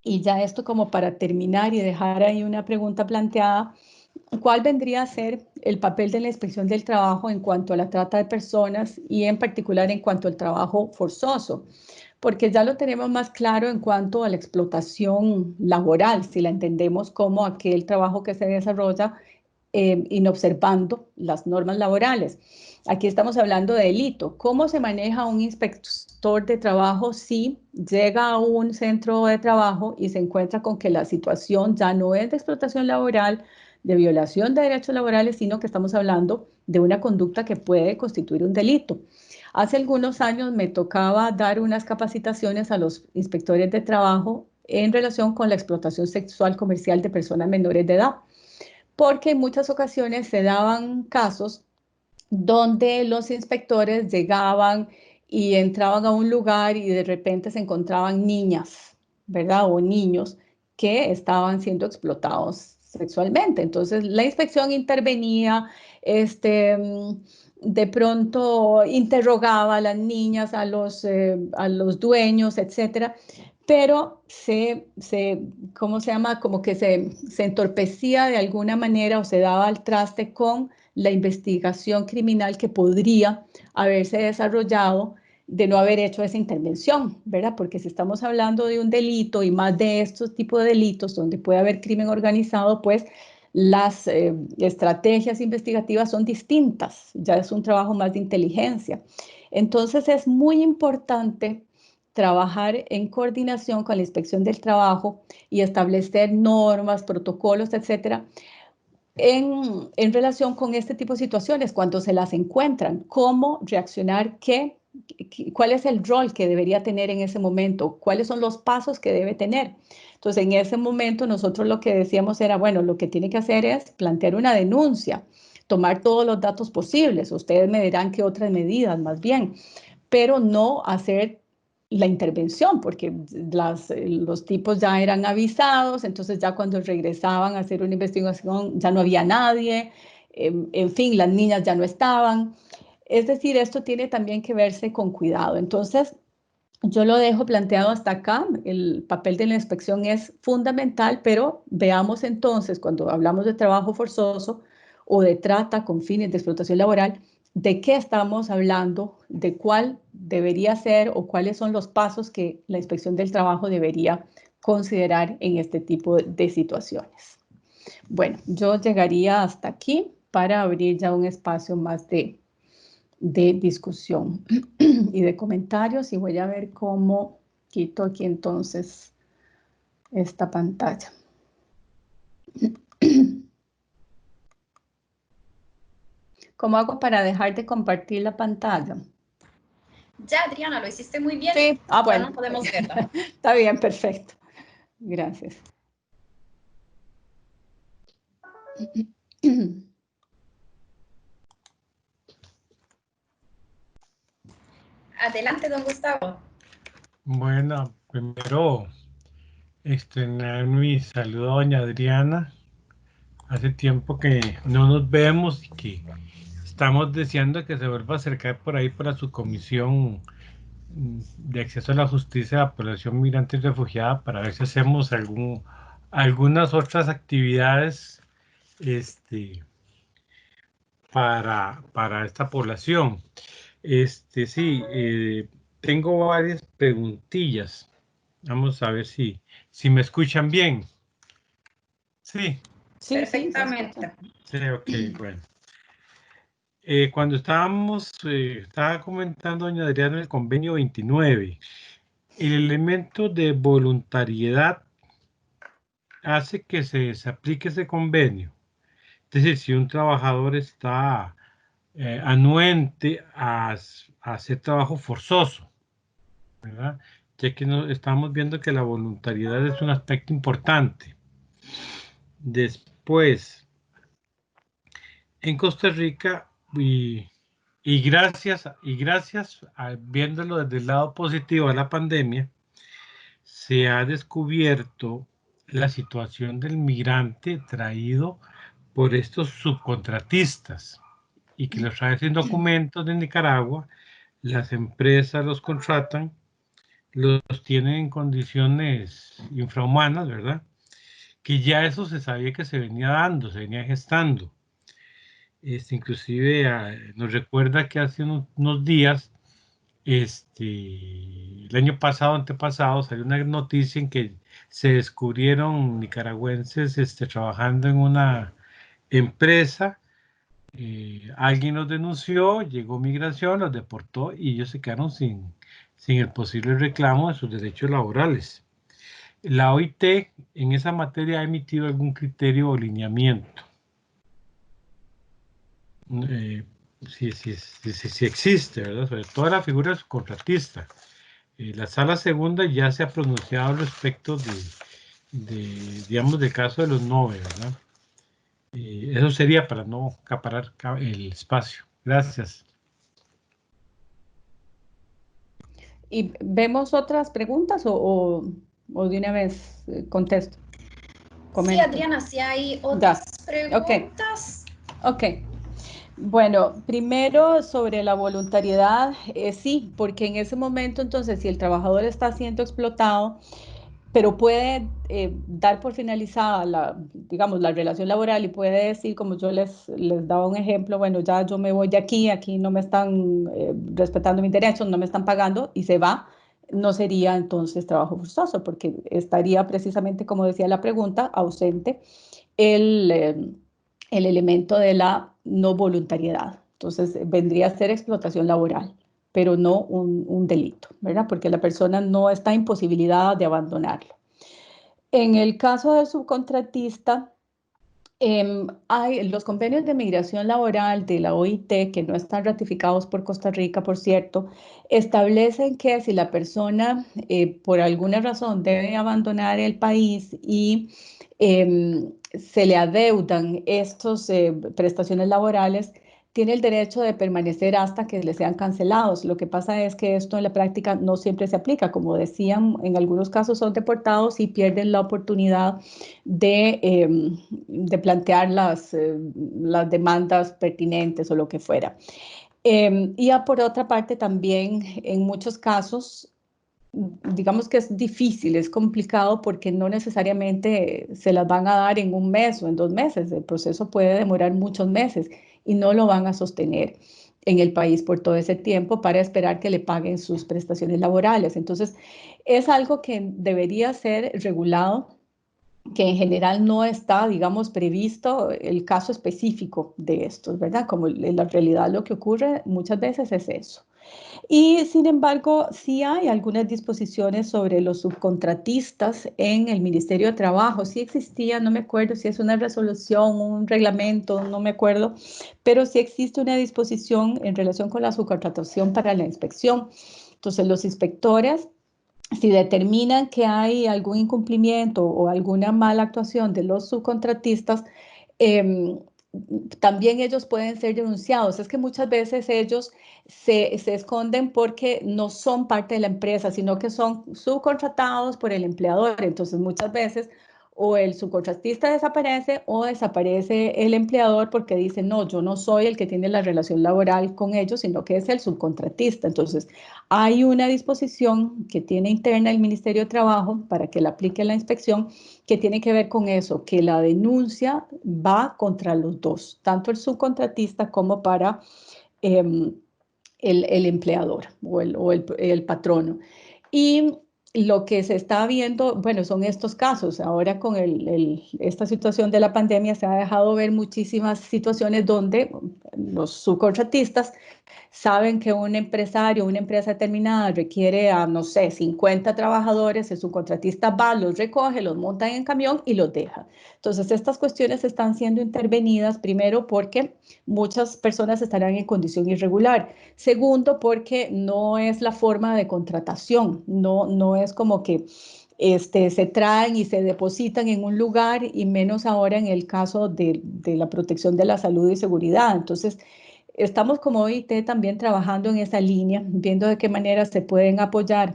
y ya esto como para terminar y dejar ahí una pregunta planteada, ¿cuál vendría a ser el papel de la inspección del trabajo en cuanto a la trata de personas y en particular en cuanto al trabajo forzoso? Porque ya lo tenemos más claro en cuanto a la explotación laboral, si la entendemos como aquel trabajo que se desarrolla inobservando las normas laborales. Aquí estamos hablando de delito. ¿Cómo se maneja un inspector de trabajo si llega a un centro de trabajo y se encuentra con que la situación ya no es de explotación laboral, de violación de derechos laborales, sino que estamos hablando de una conducta que puede constituir un delito? Hace algunos años me tocaba dar unas capacitaciones a los inspectores de trabajo en relación con la explotación sexual comercial de personas menores de edad, porque en muchas ocasiones se daban casos donde los inspectores llegaban y entraban a un lugar y de repente se encontraban niñas, ¿verdad? O niños que estaban siendo explotados sexualmente. Entonces la inspección intervenía, de pronto interrogaba a las niñas, a los dueños, etcétera, pero ¿cómo se llama? Como que se entorpecía de alguna manera o se daba al traste con la investigación criminal que podría haberse desarrollado de no haber hecho esa intervención, ¿verdad? Porque si estamos hablando de un delito y más de estos tipos de delitos donde puede haber crimen organizado, pues las estrategias investigativas son distintas, ya es un trabajo más de inteligencia. Entonces es muy importante trabajar en coordinación con la Inspección del Trabajo y establecer normas, protocolos, etcétera, en relación con este tipo de situaciones, cuando se las encuentran, cómo reaccionar, cuál es el rol que debería tener en ese momento, cuáles son los pasos que debe tener. Entonces, en ese momento nosotros lo que decíamos era, bueno, lo que tiene que hacer es plantear una denuncia, tomar todos los datos posibles, ustedes me dirán qué otras medidas más bien, pero no hacer la intervención, porque los tipos ya eran avisados, entonces ya cuando regresaban a hacer una investigación ya no había nadie, en fin, las niñas ya no estaban. Es decir, esto tiene también que verse con cuidado. Entonces, yo lo dejo planteado hasta acá. El papel de la inspección es fundamental, pero veamos entonces, cuando hablamos de trabajo forzoso o de trata con fines de explotación laboral, de qué estamos hablando, de cuál debería ser o cuáles son los pasos que la inspección del trabajo debería considerar en este tipo de situaciones. Bueno, yo llegaría hasta aquí para abrir ya un espacio más de discusión y de comentarios, y voy a ver cómo quito aquí entonces esta pantalla. ¿Cómo hago para dejar de compartir la pantalla? Ya, Adriana, lo hiciste muy bien. Sí, bueno. Ya no podemos verla. Está bien, perfecto. Gracias. Adelante, don Gustavo. Bueno, primero externar mi saludo a doña Adriana. Hace tiempo que no nos vemos y que estamos deseando que se vuelva a acercar por ahí para su comisión de acceso a la justicia de la población migrante y refugiada para ver si hacemos algunas otras actividades para esta población. Sí, tengo varias preguntillas. Vamos a ver si me escuchan bien. Sí. Sí, perfectamente. Sí, ok, bueno. Cuando estaba comentando doña Adriana el convenio 29, el elemento de voluntariedad hace que se aplique ese convenio. Es decir, si un trabajador está anuente a hacer trabajo forzoso, ¿verdad? Ya que estamos viendo que la voluntariedad es un aspecto importante. Después, en Costa Rica, y gracias viéndolo desde el lado positivo de la pandemia, se ha descubierto la situación del migrante traído por estos subcontratistas y que los traen sin documentos de Nicaragua, las empresas los contratan, los tienen en condiciones infrahumanas, ¿verdad? Que ya eso se sabía que se venía dando, se venía gestando. Inclusive nos recuerda que hace unos días, el año pasado, antepasado, salió una noticia en que se descubrieron nicaragüenses trabajando en una empresa. Alguien los denunció, llegó migración, los deportó y ellos se quedaron sin el posible reclamo de sus derechos laborales. La OIT en esa materia ha emitido algún criterio o lineamiento. Si existe, ¿verdad? Sobre todo la figura del contratista. La sala segunda ya se ha pronunciado al respecto digamos, del caso de los NOVE, ¿verdad? Eso sería para no acaparar el espacio. Gracias. ¿Y vemos otras preguntas o de una vez contesto? Sí, Adriana, sí hay otras preguntas. Ok. Bueno, primero sobre la voluntariedad, sí, porque en ese momento entonces si el trabajador está siendo explotado, pero puede dar por finalizada la relación laboral y puede decir, como yo les daba un ejemplo, bueno, ya yo me voy de aquí no me están respetando mis derechos, no me están pagando y se va, no sería entonces trabajo forzoso, porque estaría precisamente, como decía la pregunta, ausente el elemento de la no voluntariedad. Entonces vendría a ser explotación laboral, pero no un delito, ¿verdad? Porque la persona no está imposibilitada de abandonarlo. En el caso del subcontratista, hay los convenios de migración laboral de la OIT, que no están ratificados por Costa Rica, por cierto, establecen que si la persona por alguna razón debe abandonar el país y se le adeudan estas prestaciones laborales, tiene el derecho de permanecer hasta que le sean cancelados. Lo que pasa es que esto en la práctica no siempre se aplica. Como decían, en algunos casos son deportados y pierden la oportunidad de plantear las demandas pertinentes o lo que fuera. Y por otra parte también en muchos casos, digamos que es difícil, es complicado porque no necesariamente se las van a dar en un mes o en 2 meses. El proceso puede demorar muchos meses y no lo van a sostener en el país por todo ese tiempo para esperar que le paguen sus prestaciones laborales. Entonces, es algo que debería ser regulado, que en general no está, digamos, previsto el caso específico de estos, ¿verdad? Como en la realidad lo que ocurre muchas veces es eso. Y sin embargo, sí hay algunas disposiciones sobre los subcontratistas en el Ministerio de Trabajo. Sí existía, no me acuerdo si es una resolución, un reglamento, no me acuerdo, pero sí existe una disposición en relación con la subcontratación para la inspección. Entonces, los inspectores, si determinan que hay algún incumplimiento o alguna mala actuación de los subcontratistas, también ellos pueden ser denunciados. Es que muchas veces ellos se esconden porque no son parte de la empresa, sino que son subcontratados por el empleador. Entonces, muchas veces o el subcontratista desaparece o desaparece el empleador porque dice, no, yo no soy el que tiene la relación laboral con ellos, sino que es el subcontratista. Entonces, hay una disposición que tiene interna el Ministerio de Trabajo para que la aplique la inspección, que tiene que ver con eso, que la denuncia va contra los dos, tanto el subcontratista como para el empleador o el patrono. Y lo que se está viendo, bueno, son estos casos. Ahora con esta situación de la pandemia se ha dejado ver muchísimas situaciones donde los subcontratistas saben que un empresario, una empresa determinada requiere a, no sé, 50 trabajadores, el subcontratista va, los recoge, los monta en camión y los deja. Entonces, estas cuestiones están siendo intervenidas, primero, porque muchas personas estarán en condición irregular. Segundo, porque no es la forma de contratación, no es como que se traen y se depositan en un lugar, y menos ahora en el caso de la protección de la salud y seguridad. Entonces, estamos como OIT también trabajando en esa línea, viendo de qué manera se pueden apoyar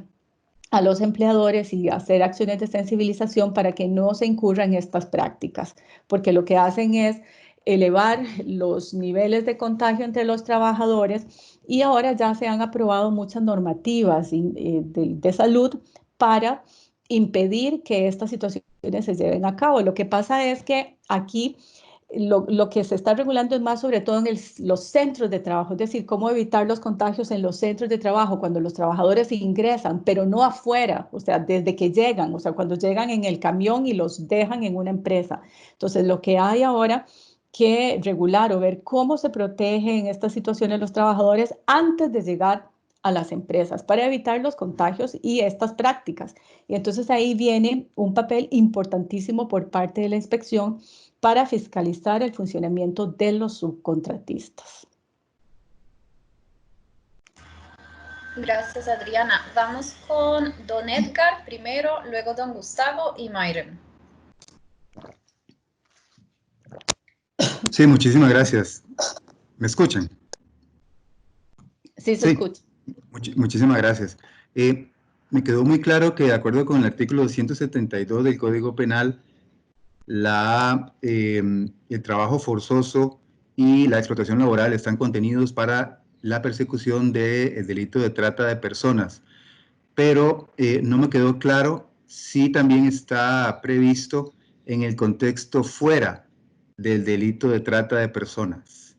a los empleadores y hacer acciones de sensibilización para que no se incurran en estas prácticas, porque lo que hacen es elevar los niveles de contagio entre los trabajadores, y ahora ya se han aprobado muchas normativas de salud para impedir que estas situaciones se lleven a cabo. Lo que pasa es que aquí lo que se está regulando es más sobre todo en los centros de trabajo, es decir, cómo evitar los contagios en los centros de trabajo cuando los trabajadores ingresan, pero no afuera, o sea, desde que llegan, o sea, cuando llegan en el camión y los dejan en una empresa. Entonces, lo que hay ahora que regular o ver cómo se protegen en estas situaciones los trabajadores antes de llegar a las empresas para evitar los contagios y estas prácticas. Y entonces ahí viene un papel importantísimo por parte de la inspección para fiscalizar el funcionamiento de los subcontratistas. Gracias, Adriana. Vamos con don Edgar primero, luego don Gustavo y Myron. Sí, muchísimas gracias. ¿Me escuchan? Sí, se escucha. Muchísimas gracias. Me quedó muy claro que, de acuerdo con el artículo 272 del Código Penal, el trabajo forzoso y la explotación laboral están contenidos para la persecución del delito de trata de personas. Pero no me quedó claro si también está previsto en el contexto fuera del delito de trata de personas.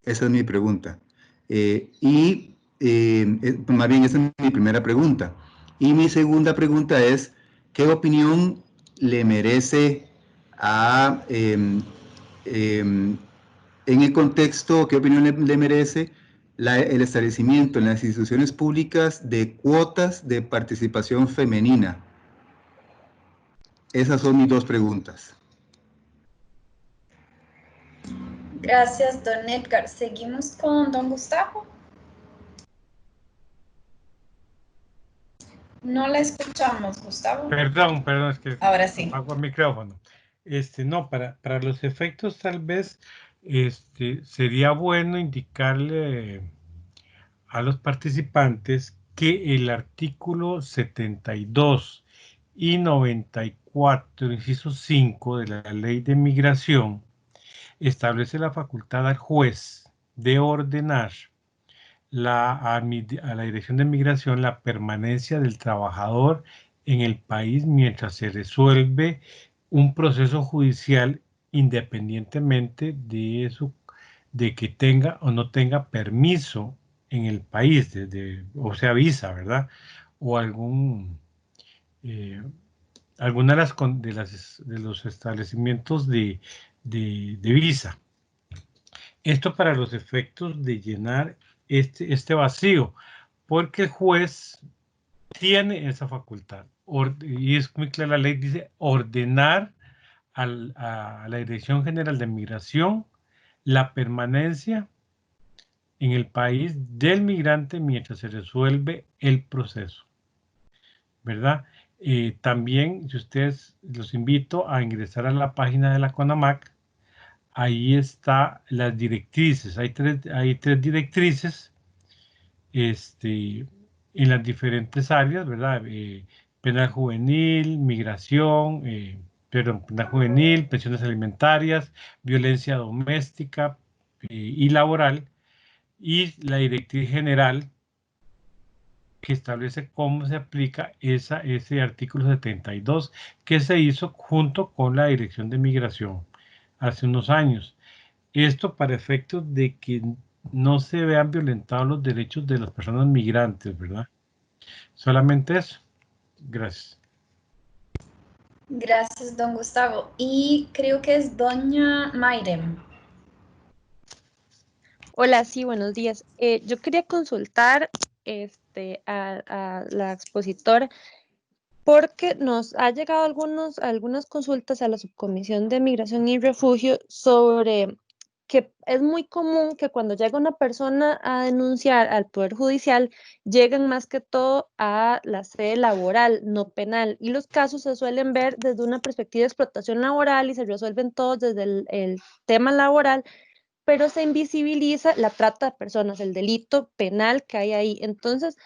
Esa es mi pregunta. Más bien, esa es mi primera pregunta. Y mi segunda pregunta es, ¿qué opinión le merece en el contexto, qué opinión le merece el establecimiento en las instituciones públicas de cuotas de participación femenina? Esas son mis dos preguntas. Gracias, don Edgar. Seguimos con don Gustavo. No la escuchamos, Gustavo. Perdón, es que ahora sí apago el micrófono. No, para los efectos tal vez sería bueno indicarle a los participantes que el artículo 72 y 94, inciso 5 de la Ley de Migración, establece la facultad al juez de ordenar a la Dirección de Migración la permanencia del trabajador en el país mientras se resuelve un proceso judicial independientemente de que tenga o no tenga permiso en el país, o sea, visa, ¿verdad? O alguna de los establecimientos de visa. Esto para los efectos de llenar este vacío, porque el juez tiene esa facultad. Y es muy clara la ley, dice ordenar a la Dirección General de Migración la permanencia en el país del migrante mientras se resuelve el proceso, ¿verdad? También, si ustedes, los invito a ingresar a la página de la CONAMAC. Ahí está las directrices. Hay tres directrices en las diferentes áreas, ¿verdad? Penal juvenil, migración, penal juvenil, pensiones alimentarias, violencia doméstica y laboral, y la directriz general que establece cómo se aplica ese artículo 72 que se hizo junto con la Dirección de Migración hace unos años. Esto para efectos de que no se vean violentados los derechos de las personas migrantes, ¿verdad? Solamente eso. Gracias. Gracias, don Gustavo. Y creo que es doña Mayrem. Hola, sí, buenos días. Yo quería consultar a la expositora porque nos ha llegado algunas consultas a la Subcomisión de Migración y Refugio sobre que es muy común que cuando llega una persona a denunciar al Poder Judicial, llegan más que todo a la sede laboral, no penal, y los casos se suelen ver desde una perspectiva de explotación laboral y se resuelven todos desde el tema laboral, pero se invisibiliza la trata de personas, el delito penal que hay ahí. Entonces,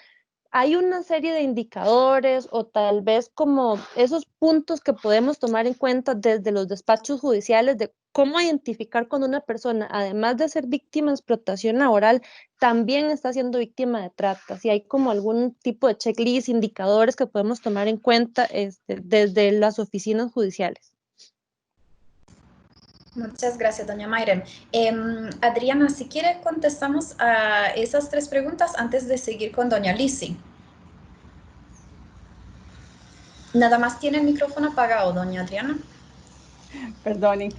hay una serie de indicadores o tal vez como esos puntos que podemos tomar en cuenta desde los despachos judiciales de cómo identificar cuando una persona, además de ser víctima de explotación laboral, también está siendo víctima de trata. Si hay como algún tipo de checklist, indicadores que podemos tomar en cuenta desde las oficinas judiciales. Muchas gracias, doña Mayrem. Adriana, si quiere contestamos a esas tres preguntas antes de seguir con doña Lizzy. Nada más tiene el micrófono apagado, doña Adriana. Perdonen.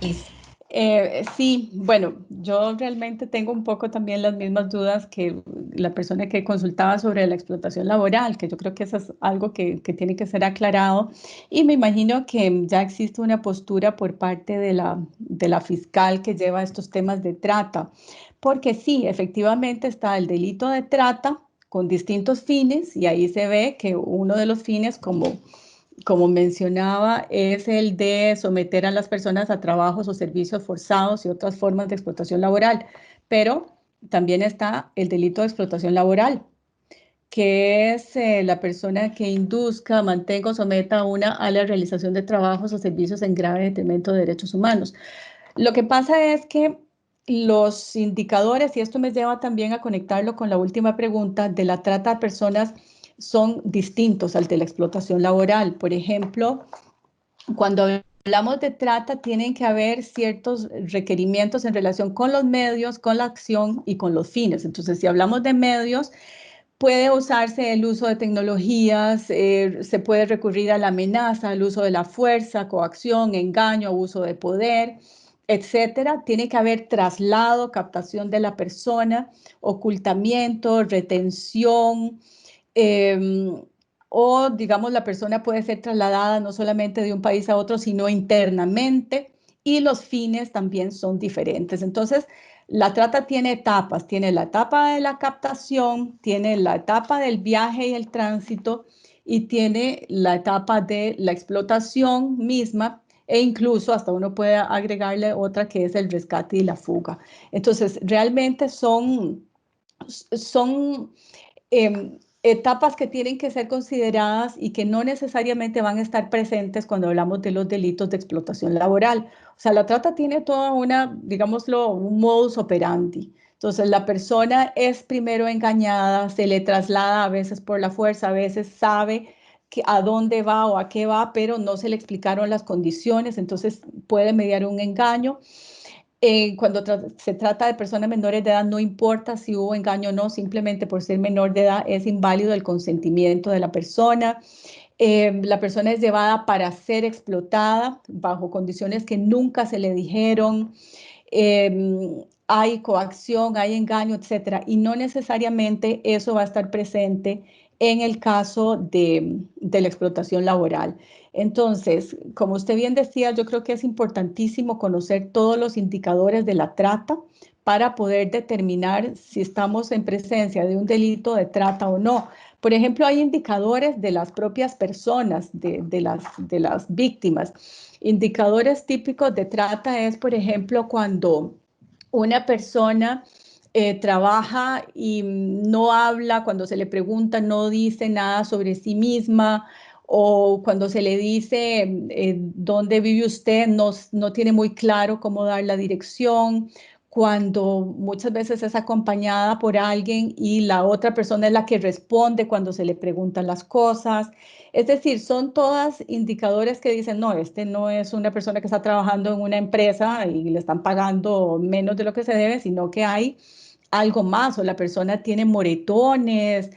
Sí, bueno, yo realmente tengo un poco también las mismas dudas que la persona que consultaba sobre la explotación laboral, que yo creo que eso es algo que tiene que ser aclarado, y me imagino que ya existe una postura por parte de la fiscal que lleva estos temas de trata, porque sí, efectivamente está el delito de trata con distintos fines, y ahí se ve que uno de los fines, como mencionaba, es el de someter a las personas a trabajos o servicios forzados y otras formas de explotación laboral. Pero también está el delito de explotación laboral, que es la persona que induzca, mantenga o someta a la realización de trabajos o servicios en grave detrimento de derechos humanos. Lo que pasa es que los indicadores, y esto me lleva también a conectarlo con la última pregunta, de la trata de personas son distintos al de la explotación laboral. Por ejemplo, cuando hablamos de trata, tienen que haber ciertos requerimientos en relación con los medios, con la acción y con los fines. Entonces, si hablamos de medios, puede usarse el uso de tecnologías, se puede recurrir a la amenaza, al uso de la fuerza, coacción, engaño, abuso de poder, etcétera. Tiene que haber traslado, captación de la persona, ocultamiento, retención, o digamos la persona puede ser trasladada no solamente de un país a otro, sino internamente, y los fines también son diferentes. Entonces, la trata tiene etapas, tiene la etapa de la captación, tiene la etapa del viaje y el tránsito, y tiene la etapa de la explotación misma, e incluso hasta uno puede agregarle otra que es el rescate y la fuga. Entonces, realmente son etapas que tienen que ser consideradas y que no necesariamente van a estar presentes cuando hablamos de los delitos de explotación laboral. O sea, la trata tiene toda una, digámoslo, un modus operandi. Entonces, la persona es primero engañada, se le traslada a veces por la fuerza, a veces sabe a dónde va o a qué va, pero no se le explicaron las condiciones, entonces puede mediar un engaño. Cuando se trata de personas menores de edad, no importa si hubo engaño o no, simplemente por ser menor de edad es inválido el consentimiento de la persona. La persona es llevada para ser explotada bajo condiciones que nunca se le dijeron. Hay coacción, hay engaño, etcétera, y no necesariamente eso va a estar presente en el caso de la explotación laboral. Entonces, como usted bien decía, yo creo que es importantísimo conocer todos los indicadores de la trata para poder determinar si estamos en presencia de un delito de trata o no. Por ejemplo, hay indicadores de las propias personas, de las víctimas. Indicadores típicos de trata es, por ejemplo, cuando una persona trabaja y no habla, cuando se le pregunta no dice nada sobre sí misma, o cuando se le dice dónde vive usted, no tiene muy claro cómo dar la dirección, cuando muchas veces es acompañada por alguien y la otra persona es la que responde cuando se le preguntan las cosas. Es decir, son todas indicadores que dicen, no, este no es una persona que está trabajando en una empresa y le están pagando menos de lo que se debe, sino que hay algo más, o la persona tiene moretones,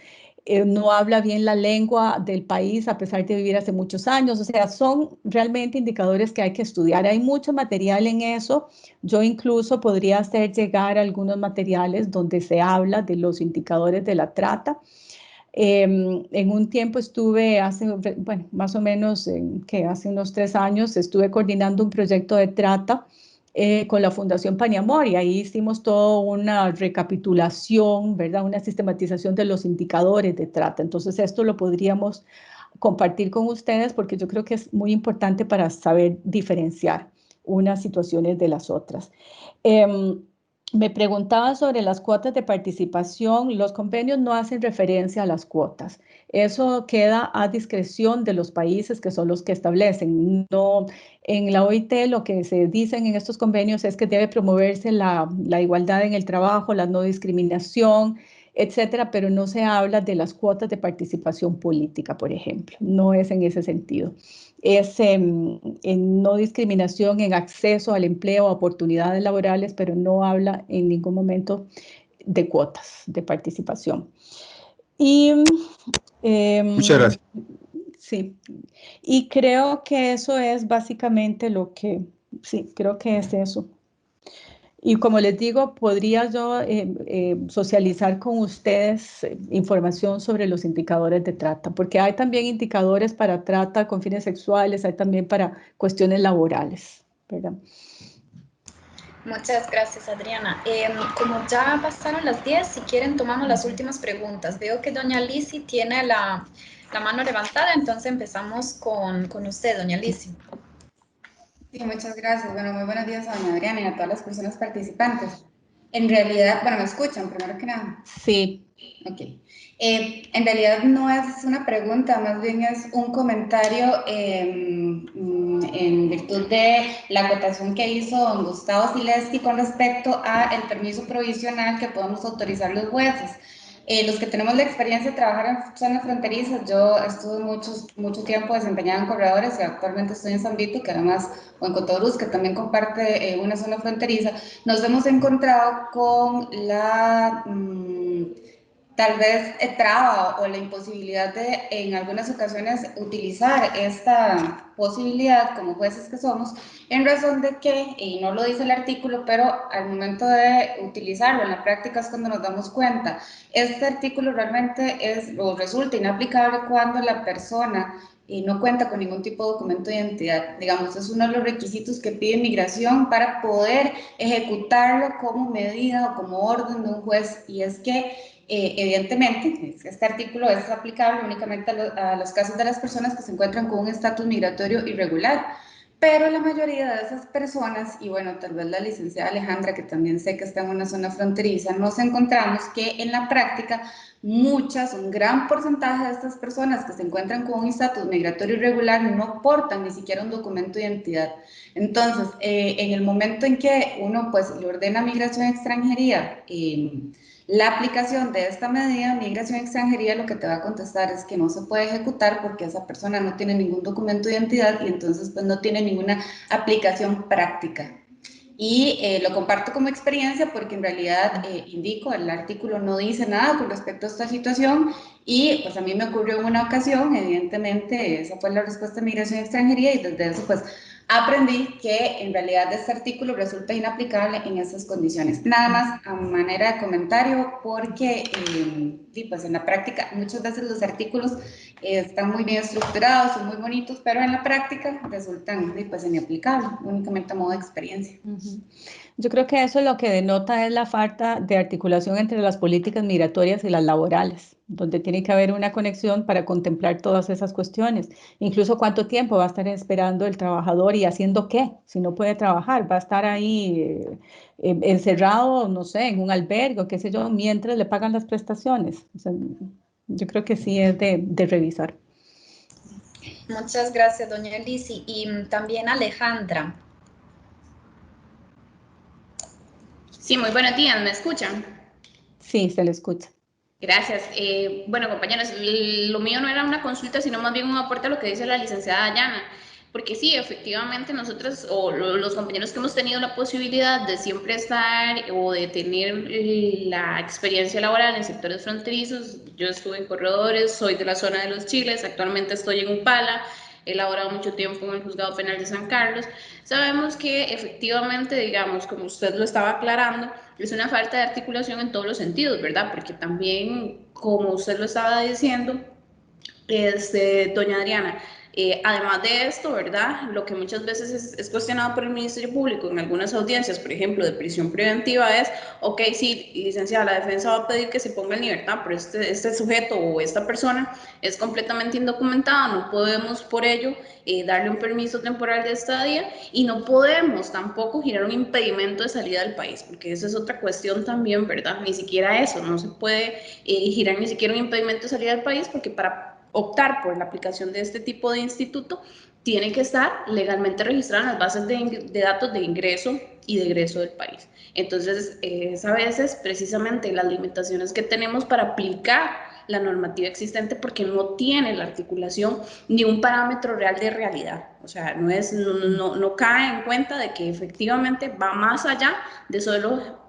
no habla bien la lengua del país a pesar de vivir hace muchos años. O sea, son realmente indicadores que hay que estudiar. Hay mucho material en eso. Yo incluso podría hacer llegar algunos materiales donde se habla de los indicadores de la trata. En un tiempo estuve, bueno, más o menos, hace unos 3 años, estuve coordinando un proyecto de trata con la Fundación Paniamor y ahí hicimos toda una recapitulación, ¿verdad? Una sistematización de los indicadores de trata. Entonces, esto lo podríamos compartir con ustedes porque yo creo que es muy importante para saber diferenciar unas situaciones de las otras. Me preguntaba sobre las cuotas de participación. Los convenios no hacen referencia a las cuotas. Eso queda a discreción de los países que son los que establecen. No, en la OIT lo que se dicen en estos convenios es que debe promoverse la igualdad en el trabajo, la no discriminación, etcétera, pero no se habla de las cuotas de participación política, por ejemplo. No es en ese sentido. Es en no discriminación en acceso al empleo, a oportunidades laborales, pero no habla en ningún momento de cuotas de participación. Y muchas gracias. sí, y creo que eso es básicamente lo que, sí, creo que es eso. Y como les digo, podría yo socializar con ustedes información sobre los indicadores de trata, porque hay también indicadores para trata con fines sexuales, hay también para cuestiones laborales, ¿verdad? Muchas gracias, Adriana. Como ya pasaron las 10, si quieren tomamos las últimas preguntas. Veo que doña Lizzy tiene la mano levantada, entonces empezamos con usted, doña Lizzy. Sí, muchas gracias. Bueno, muy buenos días a doña Adriana y a todas las personas participantes. En realidad, bueno, ¿me escuchan primero que nada? Sí. Ok. En realidad no es una pregunta, más bien es un comentario en virtud de la acotación que hizo don Gustavo Sileski con respecto al permiso provisional que podemos autorizar los jueces. Los que tenemos la experiencia de trabajar en zonas fronterizas, yo estuve mucho tiempo desempeñada en corredores y actualmente estoy en San Vito, que además, o en Cotobruz, que también comparte una zona fronteriza, nos hemos encontrado con la tal vez traba o la imposibilidad de en algunas ocasiones utilizar esta posibilidad como jueces que somos, en razón de que, y no lo dice el artículo, pero al momento de utilizarlo en la práctica es cuando nos damos cuenta. Este artículo realmente resulta inaplicable cuando la persona no cuenta con ningún tipo de documento de identidad. Digamos, es uno de los requisitos que pide migración para poder ejecutarlo como medida o como orden de un juez, y es que evidentemente, este artículo es aplicable únicamente a los casos de las personas que se encuentran con un estatus migratorio irregular, Pero la mayoría de esas personas, y bueno, tal vez la licenciada Alejandra, que también sé que está en una zona fronteriza, nos encontramos que en la práctica un gran porcentaje de estas personas que se encuentran con un estatus migratorio irregular no portan ni siquiera un documento de identidad. Entonces, en el momento en que uno pues le ordena migración y extranjería, la aplicación de esta medida, migración y extranjería, lo que te va a contestar es que no se puede ejecutar porque esa persona no tiene ningún documento de identidad y entonces pues no tiene ninguna aplicación práctica. Y lo comparto como experiencia porque en realidad indico, el artículo no dice nada con respecto a esta situación y pues a mí me ocurrió en una ocasión, evidentemente esa fue la respuesta de migración y extranjería y desde eso pues aprendí que en realidad este artículo resulta inaplicable en esas condiciones. Nada más a manera de comentario porque pues en la práctica muchas veces los artículos están muy bien estructurados, son muy bonitos, pero en la práctica resultan pues inaplicables, únicamente a modo de experiencia. Yo creo que eso lo que denota es la falta de articulación entre las políticas migratorias y las laborales, donde tiene que haber una conexión para contemplar todas esas cuestiones. Incluso cuánto tiempo va a estar esperando el trabajador y haciendo qué, si no puede trabajar, va a estar ahí encerrado, no sé, en un albergue o qué sé yo, mientras le pagan las prestaciones. O sea, yo creo que sí es de revisar. Muchas gracias, doña Lisi. Y también Alejandra. Sí, muy buenos días, ¿me escuchan? Sí, se le escucha. Gracias. Bueno, compañeros, lo mío no era una consulta, sino más bien un aporte a lo que dice la licenciada Dayana. Porque sí, efectivamente nosotros o los compañeros que hemos tenido la posibilidad de siempre estar o de tener la experiencia laboral en sectores fronterizos, yo estuve en corredores, soy de la zona de los Chiles, actualmente estoy en Upala, he laborado mucho tiempo en el Juzgado Penal de San Carlos, sabemos que efectivamente, digamos, como usted lo estaba aclarando, es una falta de articulación en todos los sentidos, ¿verdad? Porque también, como usted lo estaba diciendo, doña Adriana, además de esto, ¿verdad? Lo que muchas veces es cuestionado por el Ministerio Público en algunas audiencias, por ejemplo, de prisión preventiva, es, ok, sí, licenciada, la defensa va a pedir que se ponga en libertad, pero este sujeto o esta persona es completamente indocumentada, no podemos por ello darle un permiso temporal de estadía y no podemos tampoco girar un impedimento de salida del país, porque esa es otra cuestión también, ¿verdad? Ni siquiera eso, no se puede girar ni siquiera un impedimento de salida del país, porque para optar por la aplicación de este tipo de instituto, tiene que estar legalmente registrado en las bases de datos de ingreso y de egreso del país. Entonces, es a veces precisamente las limitaciones que tenemos para aplicar la normativa existente porque no tiene la articulación ni un parámetro real de realidad. O sea, no cae en cuenta de que efectivamente va más allá de solo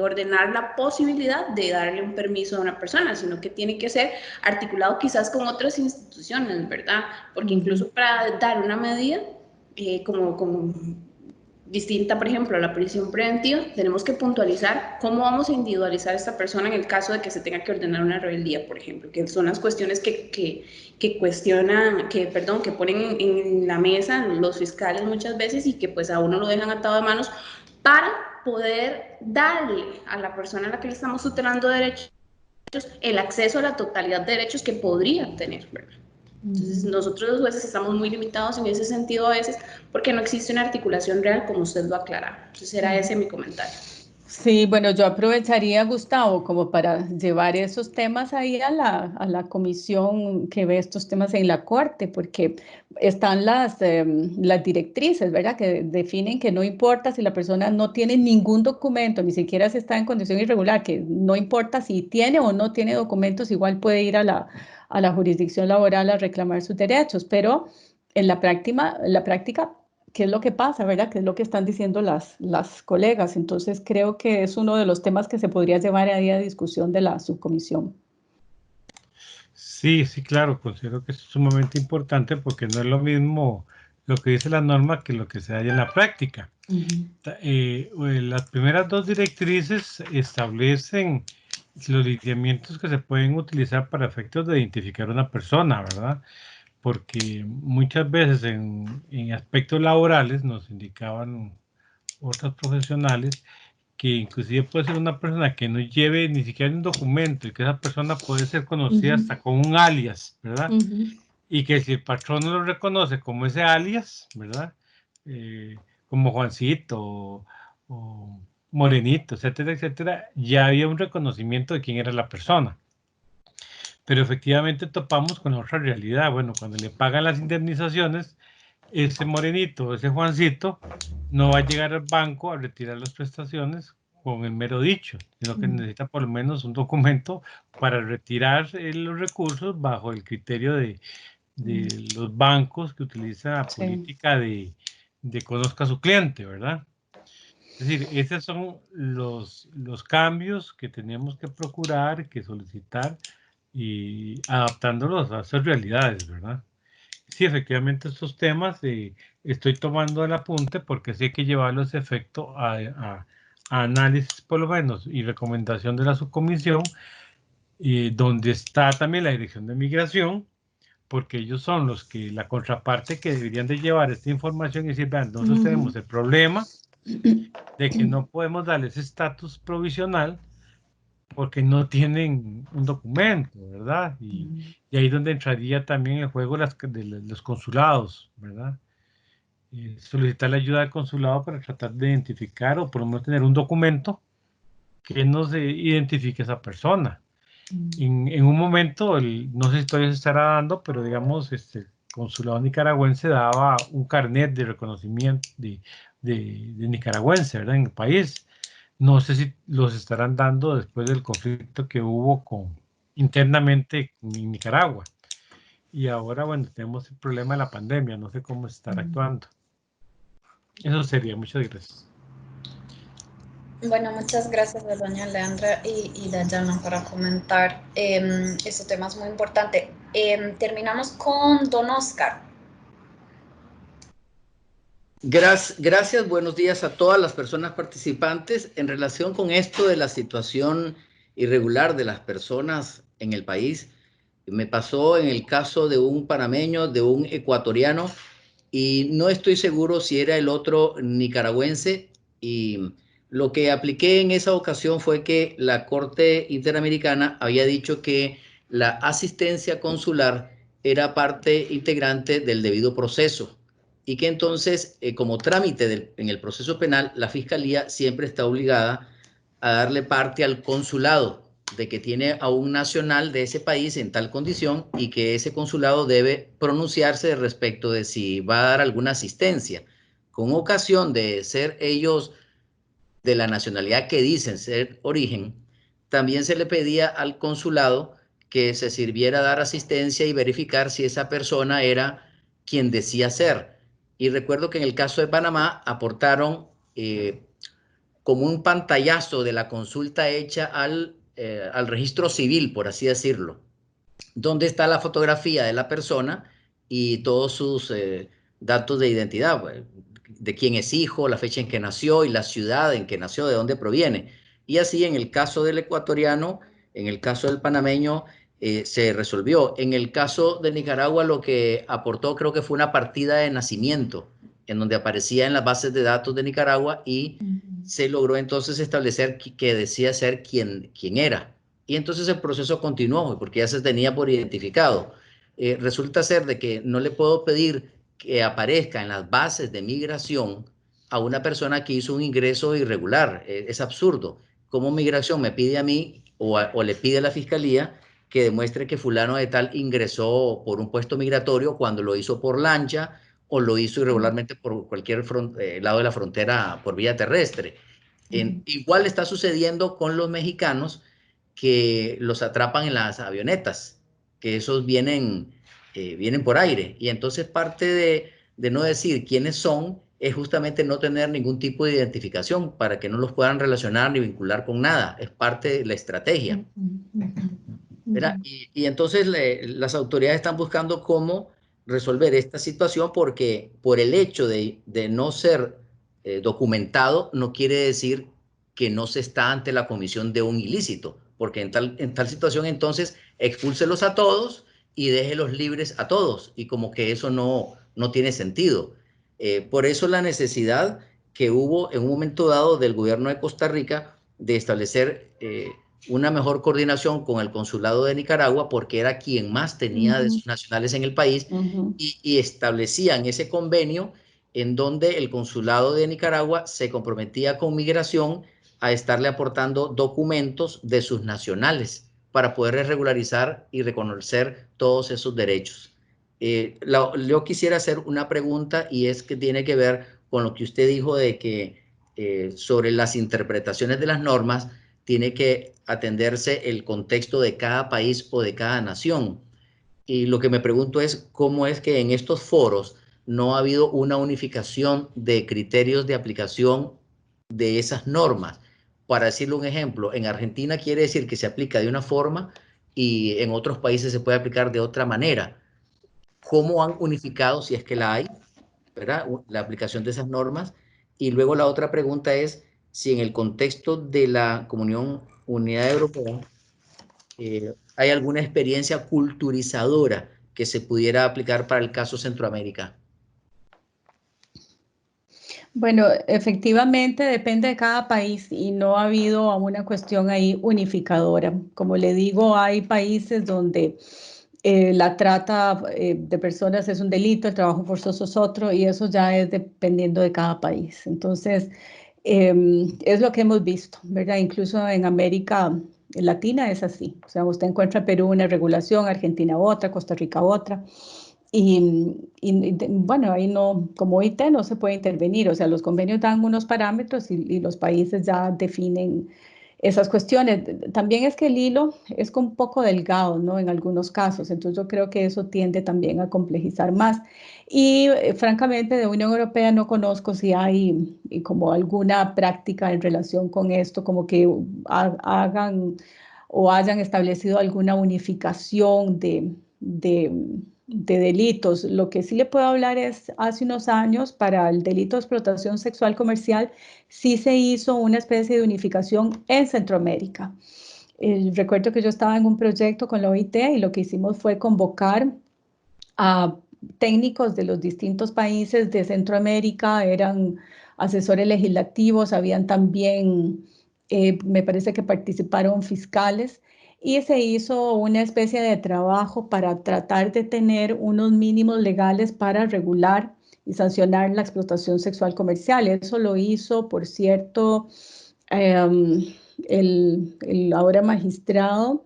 ordenar la posibilidad de darle un permiso a una persona, sino que tiene que ser articulado quizás con otras instituciones, ¿verdad? Porque incluso para dar una medida como distinta, por ejemplo, a la prisión preventiva, tenemos que puntualizar cómo vamos a individualizar a esta persona en el caso de que se tenga que ordenar una rebeldía, por ejemplo, que son las cuestiones que cuestionan, que ponen en la mesa los fiscales muchas veces y que pues a uno lo dejan atado de manos para poder darle a la persona a la que le estamos tutelando derechos el acceso a la totalidad de derechos que podría tener, ¿verdad? Entonces, nosotros los jueces estamos muy limitados en ese sentido a veces porque no existe una articulación real, como usted lo aclaraba. Entonces, era ese mi comentario. Sí, bueno, yo aprovecharía, Gustavo, como para llevar esos temas ahí a la comisión que ve estos temas en la Corte, porque están las directrices, ¿verdad? Que definen que no importa si la persona no tiene ningún documento, ni siquiera si está en condición irregular, que no importa si tiene o no tiene documentos, igual puede ir a la jurisdicción laboral a reclamar sus derechos, pero en la práctica qué es lo que pasa, ¿verdad? ¿Qué es lo que están diciendo las colegas? Entonces, creo que es uno de los temas que se podría llevar a día de discusión de la subcomisión. Sí, sí, claro, considero que es sumamente importante porque no es lo mismo lo que dice la norma que lo que se halla en la práctica. Las primeras dos directrices establecen los lineamientos que se pueden utilizar para efectos de identificar a una persona, ¿verdad? Porque muchas veces en aspectos laborales nos indicaban otros profesionales que inclusive puede ser una persona que no lleve ni siquiera un documento y que esa persona puede ser conocida hasta con un alias, ¿verdad? Y que si el patrón no lo reconoce como ese alias, ¿verdad? como Juancito o Morenito, etcétera, etcétera, ya había un reconocimiento de quién era la persona. Pero efectivamente topamos con otra realidad. Bueno, cuando le pagan las indemnizaciones, ese Morenito, ese Juancito, no va a llegar al banco a retirar las prestaciones con el mero dicho, sino que necesita por lo menos un documento para retirar los recursos bajo el criterio de los bancos que utilizan la política de conozca a su cliente, ¿verdad? Es decir, esos son los cambios que tenemos que procurar, que solicitar y adaptándolos a esas realidades, ¿verdad? Sí, efectivamente estos temas estoy tomando el apunte porque sí hay que llevarlos a efecto a análisis por lo menos y recomendación de la subcomisión, donde está también la Dirección de Migración, porque ellos son los que, la contraparte que deberían de llevar esta información y decir, vean, nosotros tenemos el problema de que no podemos darles estatus provisional porque no tienen un documento, ¿verdad? Y ahí es donde entraría también en juego los consulados, ¿verdad? Solicitar la ayuda del consulado para tratar de identificar o por lo menos tener un documento que nos identifique a esa persona. En un momento, no sé si todavía se estará dando, pero digamos, el consulado nicaragüense daba un carnet de reconocimiento de nicaragüense, ¿verdad? En el país. No sé si los estarán dando después del conflicto que hubo internamente en Nicaragua. Y ahora, bueno, tenemos el problema de la pandemia, no sé cómo estar actuando. Eso sería, muchas gracias. Bueno, muchas gracias a doña Leandra y Dayana para comentar este tema es muy importante. Terminamos con don Oscar. Gracias, buenos días a todas las personas participantes. En relación con esto de la situación irregular de las personas en el país, me pasó en el caso de un panameño, de un ecuatoriano, y no estoy seguro si era el otro nicaragüense, y lo que apliqué en esa ocasión fue que la Corte Interamericana había dicho que la asistencia consular era parte integrante del debido proceso y que entonces, como trámite en el proceso penal, la Fiscalía siempre está obligada a darle parte al consulado de que tiene a un nacional de ese país en tal condición y que ese consulado debe pronunciarse respecto de si va a dar alguna asistencia. Con ocasión de ser ellos de la nacionalidad que dicen ser origen, también se le pedía al consulado que se sirviera a dar asistencia y verificar si esa persona era quien decía ser. Y recuerdo que en el caso de Panamá aportaron como un pantallazo de la consulta hecha al registro civil, por así decirlo, donde está la fotografía de la persona y todos sus datos de identidad, de quién es hijo, la fecha en que nació y la ciudad en que nació, de dónde proviene. Y así en el caso del ecuatoriano, en el caso del panameño, se resolvió. En el caso de Nicaragua, lo que aportó creo que fue una partida de nacimiento, en donde aparecía en las bases de datos de Nicaragua y se logró entonces establecer que decía ser quien era. Y entonces el proceso continuó, porque ya se tenía por identificado. Resulta ser de que no le puedo pedir que aparezca en las bases de migración a una persona que hizo un ingreso irregular. Es absurdo. ¿Cómo migración me pide a mí o le pide a la fiscalía que demuestre que fulano de tal ingresó por un puesto migratorio cuando lo hizo por lancha o lo hizo irregularmente por cualquier lado de la frontera por vía terrestre? Igual está sucediendo con los mexicanos que los atrapan en las avionetas, que esos vienen por aire. Y entonces parte de no decir quiénes son es justamente no tener ningún tipo de identificación para que no los puedan relacionar ni vincular con nada. Es parte de la estrategia. Y entonces las autoridades están buscando cómo resolver esta situación porque por el hecho de no ser documentado no quiere decir que no se está ante la comisión de un ilícito, porque en tal situación entonces expúlselos a todos y déjelos libres a todos, y como que eso no tiene sentido. Por eso la necesidad que hubo en un momento dado del gobierno de Costa Rica de establecer una mejor coordinación con el consulado de Nicaragua, porque era quien más tenía de sus nacionales en el país, y establecían ese convenio en donde el consulado de Nicaragua se comprometía con Migración a estarle aportando documentos de sus nacionales para poder regularizar y reconocer todos esos derechos. Yo quisiera hacer una pregunta, y es que tiene que ver con lo que usted dijo de que sobre las interpretaciones de las normas tiene que atenderse el contexto de cada país o de cada nación. Y lo que me pregunto es cómo es que en estos foros no ha habido una unificación de criterios de aplicación de esas normas. Para decirle un ejemplo, en Argentina quiere decir que se aplica de una forma y en otros países se puede aplicar de otra manera. ¿Cómo han unificado, si es que la hay, ¿verdad?, la aplicación de esas normas? Y luego la otra pregunta es si en el contexto de la Comunidad Unidad Europea hay alguna experiencia culturizadora que se pudiera aplicar para el caso Centroamérica. Bueno, efectivamente depende de cada país y no ha habido una cuestión ahí unificadora. Como le digo, hay países donde la trata de personas es un delito, el trabajo forzoso es otro, y eso ya es dependiendo de cada país. Entonces, es lo que hemos visto, ¿verdad? Incluso en América Latina es así. O sea, usted encuentra en Perú una regulación, Argentina otra, Costa Rica otra. Bueno, ahí no, como OIT no se puede intervenir, o sea, los convenios dan unos parámetros y los países ya definen esas cuestiones. También es que el hilo es un poco delgado, ¿no? En algunos casos, entonces yo creo que eso tiende también a complejizar más. Y francamente de Unión Europea no conozco si hay como alguna práctica en relación con esto, como que hagan o hayan establecido alguna unificación de delitos. Lo que sí le puedo hablar es, hace unos años, para el delito de explotación sexual comercial, sí se hizo una especie de unificación en Centroamérica. Recuerdo que yo estaba en un proyecto con la OIT y lo que hicimos fue convocar a técnicos de los distintos países de Centroamérica, eran asesores legislativos, habían también, me parece que participaron fiscales, y se hizo una especie de trabajo para tratar de tener unos mínimos legales para regular y sancionar la explotación sexual comercial. Eso lo hizo, por cierto, el ahora magistrado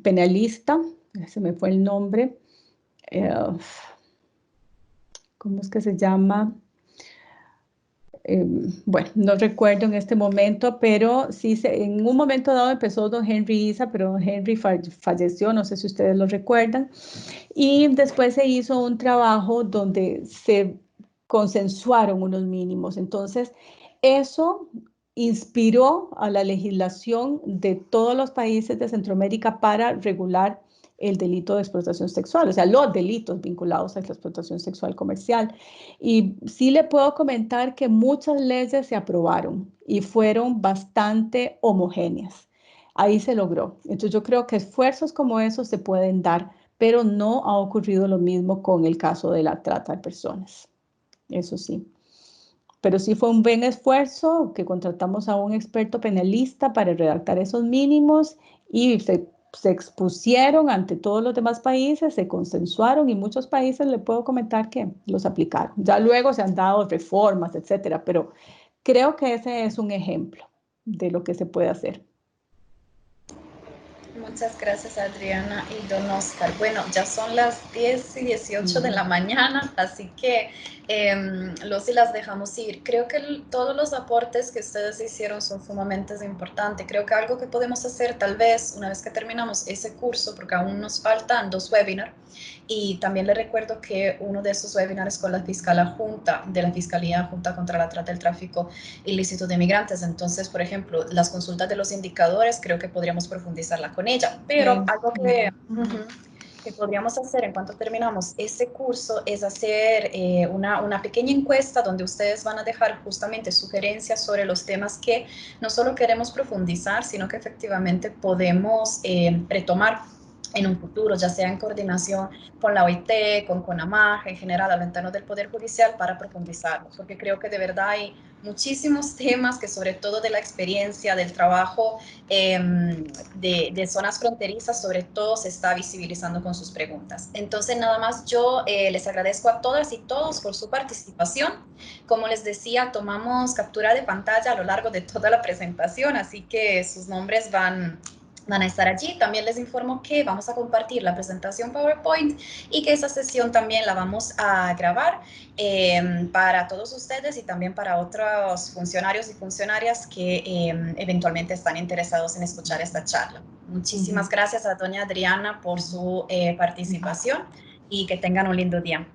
penalista, se me fue el nombre, ¿cómo es que se llama? Bueno, no recuerdo en este momento, pero sí, en un momento dado empezó don Henry Isa, pero don Henry falleció, no sé si ustedes lo recuerdan, y después se hizo un trabajo donde se consensuaron unos mínimos. Entonces, eso inspiró a la legislación de todos los países de Centroamérica para regular el delito de explotación sexual, o sea, los delitos vinculados a la explotación sexual comercial. Y sí le puedo comentar que muchas leyes se aprobaron y fueron bastante homogéneas. Ahí se logró. Entonces yo creo que esfuerzos como esos se pueden dar, pero no ha ocurrido lo mismo con el caso de la trata de personas. Eso sí. Pero sí fue un buen esfuerzo que contratamos a un experto penalista para redactar esos mínimos y se expusieron ante todos los demás países, se consensuaron y muchos países le puedo comentar que los aplicaron. Ya luego se han dado reformas, etcétera, pero creo que ese es un ejemplo de lo que se puede hacer. Muchas gracias, Adriana y don Oscar. Bueno, ya son las 10:18 de la mañana, así que los y las dejamos ir. Creo que todos los aportes que ustedes hicieron son sumamente importantes. Creo que algo que podemos hacer tal vez una vez que terminamos ese curso, porque aún nos faltan 2 webinars, y también les recuerdo que uno de esos webinars con la fiscal adjunta de la Fiscalía Adjunta contra la Trata y el Tráfico Ilícito de Migrantes. Entonces, por ejemplo, las consultas de los indicadores, creo que podríamos profundizarla con ella. Pero algo que podríamos hacer en cuanto terminamos este curso es hacer una pequeña encuesta donde ustedes van a dejar justamente sugerencias sobre los temas que no solo queremos profundizar, sino que efectivamente podemos retomar en un futuro, ya sea en coordinación con la OIT, con CONAMAG, en general, al interno del Poder Judicial, para profundizarlos, porque creo que de verdad hay muchísimos temas que sobre todo de la experiencia del trabajo de zonas fronterizas, sobre todo se está visibilizando con sus preguntas. Entonces, nada más yo les agradezco a todas y todos por su participación. Como les decía, tomamos captura de pantalla a lo largo de toda la presentación, así que sus nombres van a estar allí. También les informo que vamos a compartir la presentación PowerPoint y que esa sesión también la vamos a grabar para todos ustedes y también para otros funcionarios y funcionarias que eventualmente están interesados en escuchar esta charla. Muchísimas gracias a doña Adriana por su participación y que tengan un lindo día.